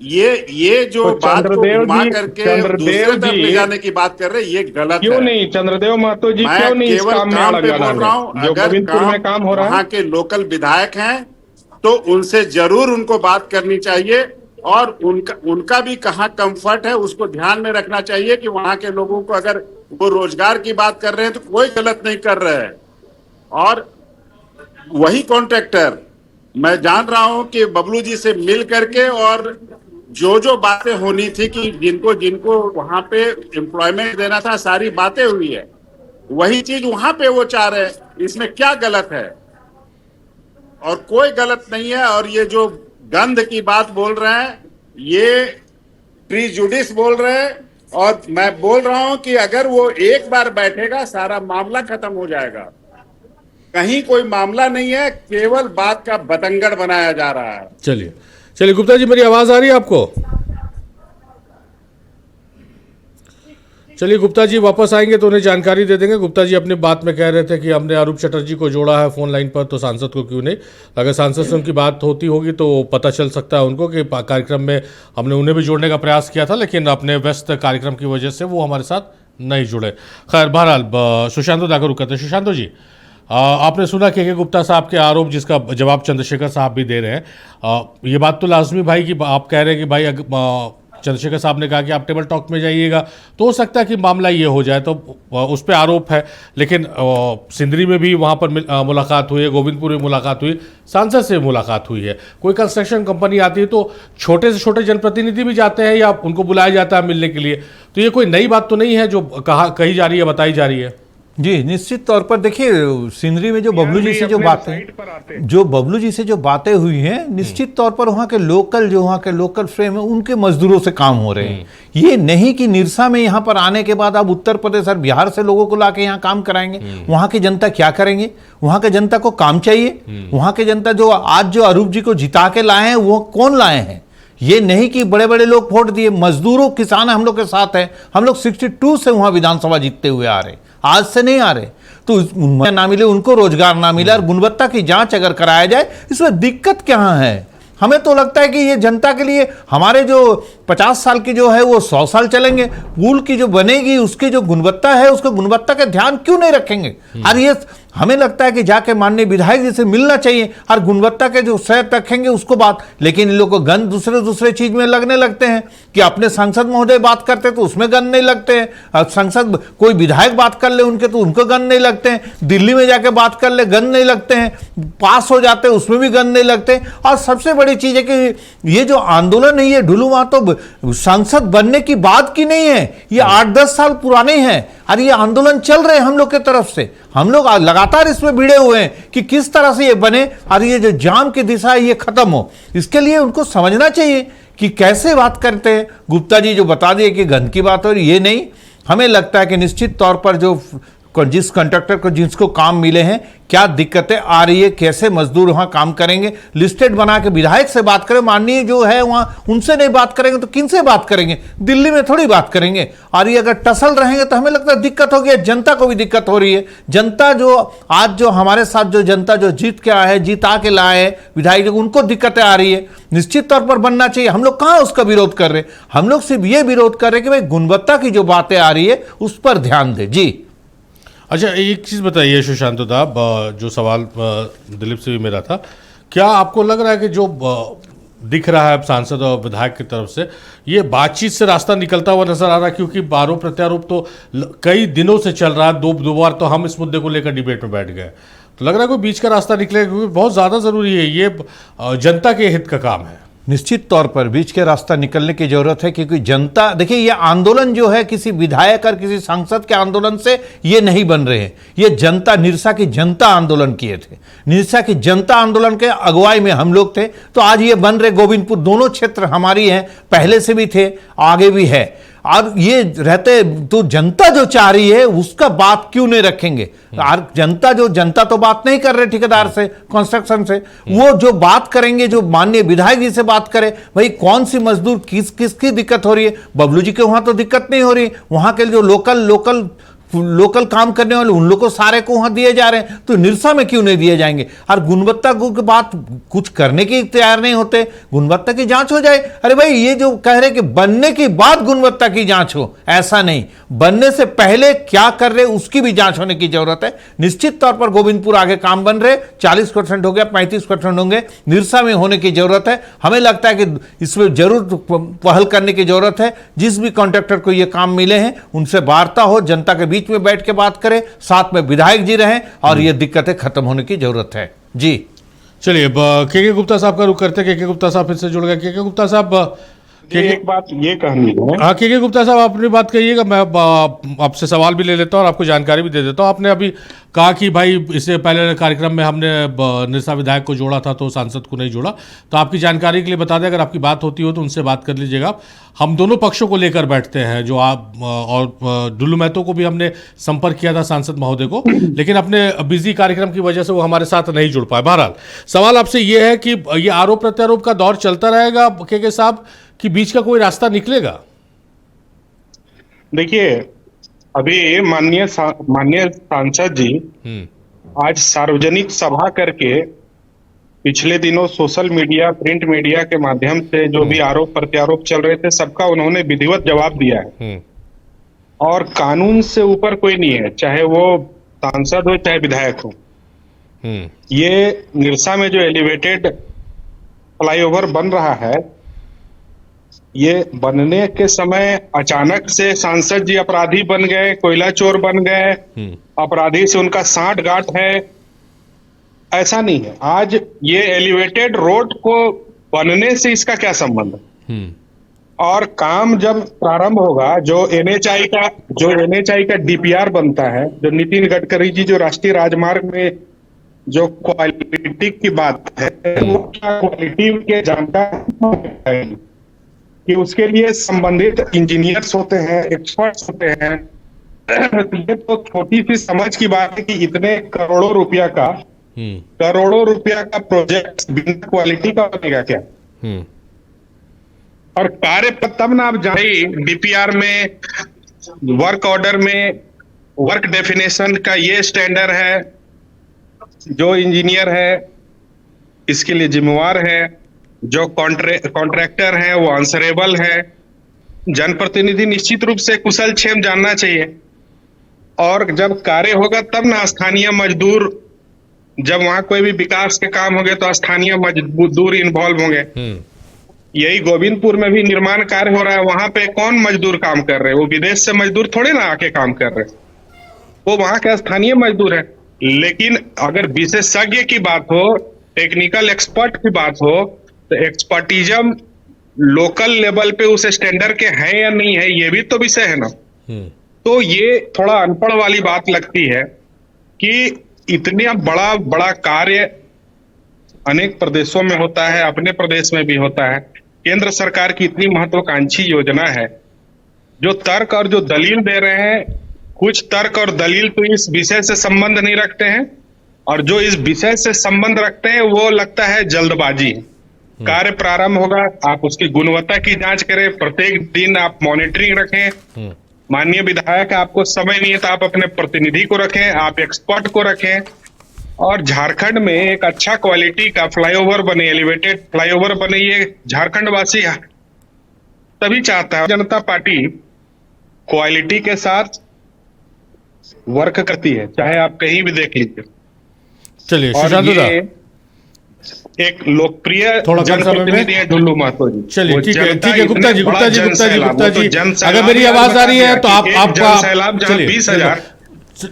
ये जो तो बात को घुमा करके दूसरे तरफ ले जाने की बात कर रहे हैं, ये गलत क्यों है। नहीं चंद्रदेव महतो जी, क्यों नहीं इस काम में काम पे बोल रहा हूँ। अगर काम हो रहा है, वहाँ के लोकल विधायक हैं तो उनसे जरूर उनको बात करनी चाहिए और उनका भी कहाँ कंफर्ट है उसको ध्यान में रखना चाहिए कि वहाँ के लोगों को अगर वो रोजगार की बात कर रहे हैं तो कोई गलत नहीं कर रहे हैं। और वही कॉन्ट्रैक्टर मैं जान रहा हूं कि बबलू जी से मिल करके और जो बातें होनी थी कि जिनको जिनको वहां पे एम्प्लॉयमेंट देना था, सारी बातें हुई है। वही चीज वहां पे वो चाह रहे हैं, इसमें क्या गलत है? और कोई गलत नहीं है। और ये जो गंध की बात बोल रहे हैं, ये प्रीजुडिस बोल रहे हैं। और मैं बोल रहा हूं कि अगर वो एक बार बैठेगा, सारा मामला खत्म हो जाएगा। कहीं कोई मामला नहीं है, केवल बात का बतंगड़ बनाया जा रहा है। चलिए गुप्ता जी, मेरी आवाज आ रही है आपको? चलिए गुप्ता जी वापस आएंगे तो उन्हें जानकारी दे देंगे। गुप्ता जी अपनी बात में कह रहे थे कि हमने अरूप चटर्जी को जोड़ा है फोन लाइन पर, तो सांसद को क्यों नहीं? अगर सांसद से उनकी बात होती होगी तो पता चल सकता है उनको कि कार्यक्रम में हमने उन्हें भी जोड़ने का प्रयास किया था, लेकिन अपने व्यस्त कार्यक्रम की वजह से वो हमारे साथ नहीं जुड़े। खैर, बहरहाल सुशांत दा को रुक करते हैं। सुशांत जी, आपने सुना के गुप्ता साहब के आरोप, जिसका जवाब चंद्रशेखर साहब भी दे रहे हैं। ये बात तो लाजमी भाई कि आप कह रहे हैं कि भाई चंद्रशेखर साहब ने कहा कि आप टेबल टॉक में जाइएगा, तो हो सकता है कि मामला ये हो जाए, तो उस पर आरोप है। लेकिन सिंदरी में भी वहाँ पर मुलाकात हुई है, गोविंदपुर में मुलाकात हुई, सांसद से मुलाकात हुई है। कोई कंस्ट्रक्शन कंपनी आती है तो छोटे से छोटे जनप्रतिनिधि भी जाते हैं या उनको बुलाया जाता है मिलने के लिए। तो ये कोई नई बात तो नहीं है जो कही जा रही है, बताई जा रही है। जी, निश्चित तौर पर देखिए, सिंदरी में जो बबलू जी से जो बातें हुई हैं, निश्चित तौर पर वहाँ के लोकल फ्रेम है, उनके मजदूरों से काम हो रहे हैं। ये नहीं कि निरसा में यहाँ पर आने के बाद अब उत्तर प्रदेश और बिहार से लोगों को लाके यहाँ काम कराएंगे। वहाँ की जनता क्या करेंगे? वहाँ के जनता को काम चाहिए। वहाँ के जनता जो आज जो अरूप जी को जिता के लाए हैं, वो कौन लाए हैं? ये नहीं कि बड़े बड़े लोग वोट दिए, मजदूरों किसान हम लोग के साथ हैं। हम लोग 62 से वहाँ विधानसभा जीतते हुए आ रहे, आज से नहीं आ रहे। तो ना मिले उनको, रोजगार ना मिले, और गुणवत्ता की जांच अगर कराया जाए, इसमें दिक्कत क्या है? हमें तो लगता है कि ये जनता के लिए, हमारे जो 50 साल की जो है वो 100 साल चलेंगे। पुल की जो बनेगी उसकी जो गुणवत्ता है, उसको गुणवत्ता का ध्यान क्यों नहीं रखेंगे? और ये हमें लगता है कि जाके माननीय विधायक जी से मिलना चाहिए और गुणवत्ता के जो शर्त रखेंगे उसको बात। लेकिन इन लोगों को गन दूसरे चीज में लगने लगते हैं कि अपने सांसद महोदय बात करते तो उसमें गन नहीं लगते हैं, और सांसद कोई विधायक बात कर ले उनके तो उनको गन नहीं लगते हैं, दिल्ली में जाके बात कर ले गन नहीं लगते हैं, पास हो जाते हैं उसमें भी गन नहीं लगते। और सबसे बड़ी चीज है कि ये जो आंदोलन है, ये ढुलू वहां तो सांसद बनने की बात की नहीं है, ये 8-10 साल पुराने हैं और ये आंदोलन चल रहे हैं हम लोग की तरफ से। हम लोग लगातार इसमें भिड़े हुए हैं कि किस तरह से ये बने और ये जो जाम की दिशा है ये खत्म हो। इसके लिए उनको समझना चाहिए कि कैसे बात करते हैं। गुप्ता जी जो बता दिए कि गन की बात हो रही, ये नहीं। हमें लगता है कि निश्चित तौर पर जो जिस कंट्रैक्टर को जिसको काम मिले हैं, क्या दिक्कतें आ रही है, कैसे मजदूर वहां काम करेंगे, लिस्टेड बना के विधायक से बात करें। माननीय जो है वहां उनसे नहीं बात करेंगे तो किन से बात करेंगे? दिल्ली में थोड़ी बात करेंगे। और ये अगर टसल रहेंगे तो हमें लगता है दिक्कत होगी, जनता को भी दिक्कत हो रही है। जनता जो आज जो हमारे साथ जो जनता जो जीत के आए हैं, जीता के लाए हैं विधायक, उनको दिक्कतें आ रही है। निश्चित तौर पर बनना चाहिए। हम लोग कहां उसका विरोध कर रहे हैं? हम लोग सिर्फ ये विरोध कर रहे हैं कि भाई गुणवत्ता की जो बातें आ रही है उस पर ध्यान दे। जी अच्छा, एक चीज़ बताइए सुशांत दा, जो सवाल दिलीप से भी मेरा था, क्या आपको लग रहा है कि जो दिख रहा है सांसद और विधायक की तरफ से, ये बातचीत से रास्ता निकलता हुआ नजर आ रहा है? क्योंकि आरोप प्रत्यारोप तो कई दिनों से चल रहा है, दो बार तो हम इस मुद्दे को लेकर डिबेट में बैठ गए, तो लग रहा है कोई बीच का रास्ता निकलेगा, क्योंकि बहुत ज़्यादा ज़रूरी है, ये जनता के हित का काम है। निश्चित तौर पर बीच के रास्ता निकलने की जरूरत है, क्योंकि जनता, देखिए ये आंदोलन जो है किसी विधायक और किसी सांसद के आंदोलन से ये नहीं बन रहे हैं। ये जनता, निरसा की जनता आंदोलन किए थे। निरसा की जनता आंदोलन के अगुवाई में हम लोग थे, तो आज ये बन रहे। गोविंदपुर दोनों क्षेत्र हमारी हैं, पहले से भी थे, आगे भी है। और ये रहते तो जनता जो चाह रही है उसका बात क्यों नहीं रखेंगे? और जनता तो बात नहीं कर रहे ठेकेदार से, कंस्ट्रक्शन से। वो जो बात करेंगे, जो माननीय विधायक जी से बात करे, भाई कौन सी मजदूर किसकी दिक्कत हो रही है? बबलू जी के वहां तो दिक्कत नहीं हो रही, वहां के जो लोकल काम करने वाले उन लोग को सारे को वहां दिए जा रहे हैं, तो निरसा में क्यों नहीं दिए जाएंगे? और गुणवत्ता की बात कुछ करने की तैयार नहीं होते। गुणवत्ता की जांच हो जाए। अरे भाई, ये जो कह रहे कि बनने के बाद गुणवत्ता की जांच हो, ऐसा नहीं, बनने से पहले क्या कर रहे उसकी भी जांच होने की जरूरत है। निश्चित तौर पर गोविंदपुर आगे काम बन रहे, 40% हो गया, 35% होंगे, निरसा में होने की जरूरत है। हमें लगता है कि इसमें जरूर पहल करने की जरूरत है। जिस भी कॉन्ट्रैक्टर को ये काम मिले हैं उनसे वार्ता हो, जनता के बीच में बैठ के बात करें, साथ में विधायक जी रहें और ये दिक्कतें खत्म होने की जरूरत है। जी चलिए के गुप्ता साहब का रुख करते। के गुप्ता साहब फिर से जुड़ गए। के गुप्ता साहब, एक बात ये कहनी है। हाँ के गुप्ता साहब, अपनी बात कहिएगा, मैं आपसे सवाल भी ले लेता हूँ और आपको जानकारी भी दे देता हूँ। आपने अभी कहा कि भाई इससे पहले कार्यक्रम में हमने निरसा विधायक को जोड़ा था तो सांसद को नहीं जोड़ा, तो आपकी जानकारी के लिए बता दें, अगर आपकी बात होती हो तो उनसे बात कर लीजिएगा। हम दोनों पक्षों को लेकर बैठते हैं, जो आप और डुल्लू महतो को भी हमने संपर्क किया था, सांसद महोदय को, लेकिन अपने बिजी कार्यक्रम की वजह से वो हमारे साथ नहीं जुड़ पाए। बहरहाल सवाल आपसे ये है कि ये आरोप प्रत्यारोप का दौर चलता रहेगा के साहब, कि बीच का कोई रास्ता निकलेगा? देखिए, अभी माननीय सांसद जी आज सार्वजनिक सभा करके पिछले दिनों सोशल मीडिया, प्रिंट मीडिया के माध्यम से जो भी आरोप प्रत्यारोप चल रहे थे, सबका उन्होंने विधिवत जवाब दिया है। और कानून से ऊपर कोई नहीं है, चाहे वो सांसद हो चाहे विधायक हो। ये निरसा में जो एलिवेटेड फ्लाईओवर बन रहा है, ये बनने के समय अचानक से सांसद जी अपराधी बन गए, कोयला चोर बन गए, अपराधी से उनका साठ गांठ है, ऐसा नहीं है। आज ये एलिवेटेड रोड को बनने से इसका क्या संबंध है? और काम जब प्रारंभ होगा, जो एनएचआई का डीपीआर बनता है, जो नितिन गडकरी जी जो राष्ट्रीय राजमार्ग में जो क्वालिटी की बात है, वो क्या क्वालिटी के जानकारी कि उसके लिए संबंधित इंजीनियर्स होते हैं, एक्सपर्ट्स होते हैं। ये तो छोटी सी समझ की बात है कि इतने करोड़ों रुपया का प्रोजेक्ट बिना क्वालिटी का बनेगा क्या? और कार्य पर तब ना आप जाए, डीपीआर में, वर्क ऑर्डर में, वर्क डेफिनेशन का ये स्टैंडर्ड है, जो इंजीनियर है इसके लिए जिम्मेवार है, जो कॉन्ट्रैक्टर है वो आंसरेबल है। जनप्रतिनिधि निश्चित रूप से कुशल क्षेम जानना चाहिए। और जब कार्य होगा तब ना स्थानीय मजदूर, जब वहां कोई भी विकास के काम होंगे तो स्थानीय मजदूर इन्वॉल्व होंगे। यही गोविंदपुर में भी निर्माण कार्य हो रहा है, वहां पे कौन मजदूर काम कर रहे हैं? वो विदेश से मजदूर थोड़े ना आके काम कर रहे हैं, वो वहां के स्थानीय मजदूर है। लेकिन अगर विशेषज्ञ की बात हो, टेक्निकल एक्सपर्ट की बात हो, तो एक्सपर्टिज्म लोकल लेवल पे उस स्टैंडर्ड के हैं या नहीं है, ये भी तो विषय है ना। तो ये थोड़ा अनपढ़ वाली बात लगती है कि इतना बड़ा कार्य अनेक प्रदेशों में होता है, अपने प्रदेश में भी होता है। केंद्र सरकार की इतनी महत्वाकांक्षी योजना है, जो तर्क और जो दलील दे रहे हैं, कुछ तर्क और दलील तो इस विषय से संबंध नहीं रखते हैं, और जो इस विषय से संबंध रखते हैं वो लगता है जल्दबाजी। कार्य प्रारंभ होगा, आप उसकी गुणवत्ता की जांच करें, प्रत्येक दिन आप मॉनिटरिंग रखें। माननीय विधायक, आपको समय नहीं है तो आप अपने प्रतिनिधि को रखें, आप एक्सपर्ट को रखें, और झारखंड में एक अच्छा क्वालिटी का फ्लाईओवर बने, एलिवेटेड फ्लाईओवर बने। ये झारखंड वासी तभी चाहता है। जनता पार्टी क्वालिटी के साथ वर्क करती है, चाहे आप कहीं भी देख लीजिए। चलिए एक लोकप्रिय जनप्रतिनिधि है डुल्लू महतो जी। चलिए ठीक है गुप्ता जी, अगर मेरी आवाज आ रही है तो आप 20,000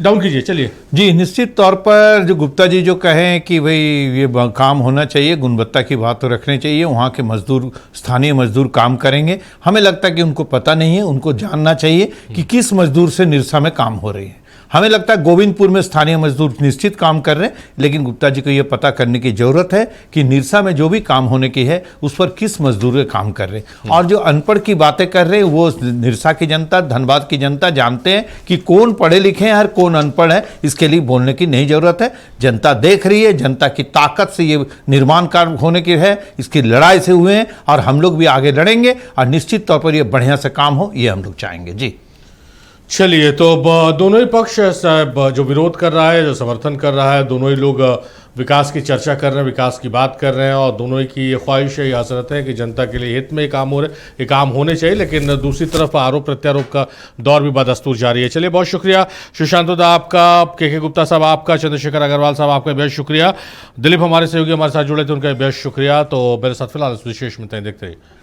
डाउन कीजिए। चलिए जी, निश्चित तौर पर जो गुप्ता जी जो कहें कि भाई ये काम होना चाहिए, गुणवत्ता की बात तो रखनी चाहिए, वहाँ के मजदूर, स्थानीय मजदूर काम करेंगे। हमें लगता है कि उनको पता नहीं है, उनको जानना चाहिए कि किस मजदूर से निरसा में काम हो रही है। हमें लगता है गोविंदपुर में स्थानीय मजदूर निश्चित काम कर रहे हैं, लेकिन गुप्ता जी को यह पता करने की जरूरत है कि निरसा में जो भी काम होने की है उस पर किस मजदूर के काम कर रहे हैं। और जो अनपढ़ की बातें कर रहे हैं, वो निरसा की जनता, धनबाद की जनता जानते हैं कि कौन पढ़े लिखे हैं और कौन अनपढ़ है। इसके लिए बोलने की नहीं जरूरत है। जनता देख रही है, जनता की ताकत से ये निर्माण कार्य होने की है, इसकी लड़ाई से हुए हैं, और हम लोग भी आगे लड़ेंगे और निश्चित तौर पर ये बढ़िया से काम हो, ये हम लोग चाहेंगे। जी चलिए, तो दोनों ही पक्ष जो विरोध कर रहा है, जो समर्थन कर रहा है, दोनों ही लोग विकास की चर्चा कर रहे हैं, विकास की बात कर रहे हैं, और दोनों ही की ये ख्वाहिश है, ये हसरत है कि जनता के लिए हित में ये काम हो रहे, ये काम होने चाहिए। लेकिन दूसरी तरफ आरोप प्रत्यारोप का दौर भी बदस्तूर जारी है। चलिए, बहुत शुक्रिया सुशांत दा आपका, के गुप्ता साहब आपका, चंद्रशेखर अग्रवाल साहब आपका बेहद शुक्रिया, दिलीप हमारे सहयोगी हमारे साथ जुड़े थे, उनका बेहद शुक्रिया। तो मेरे साथ फिलहाल इस विशेष में देखते रहिए।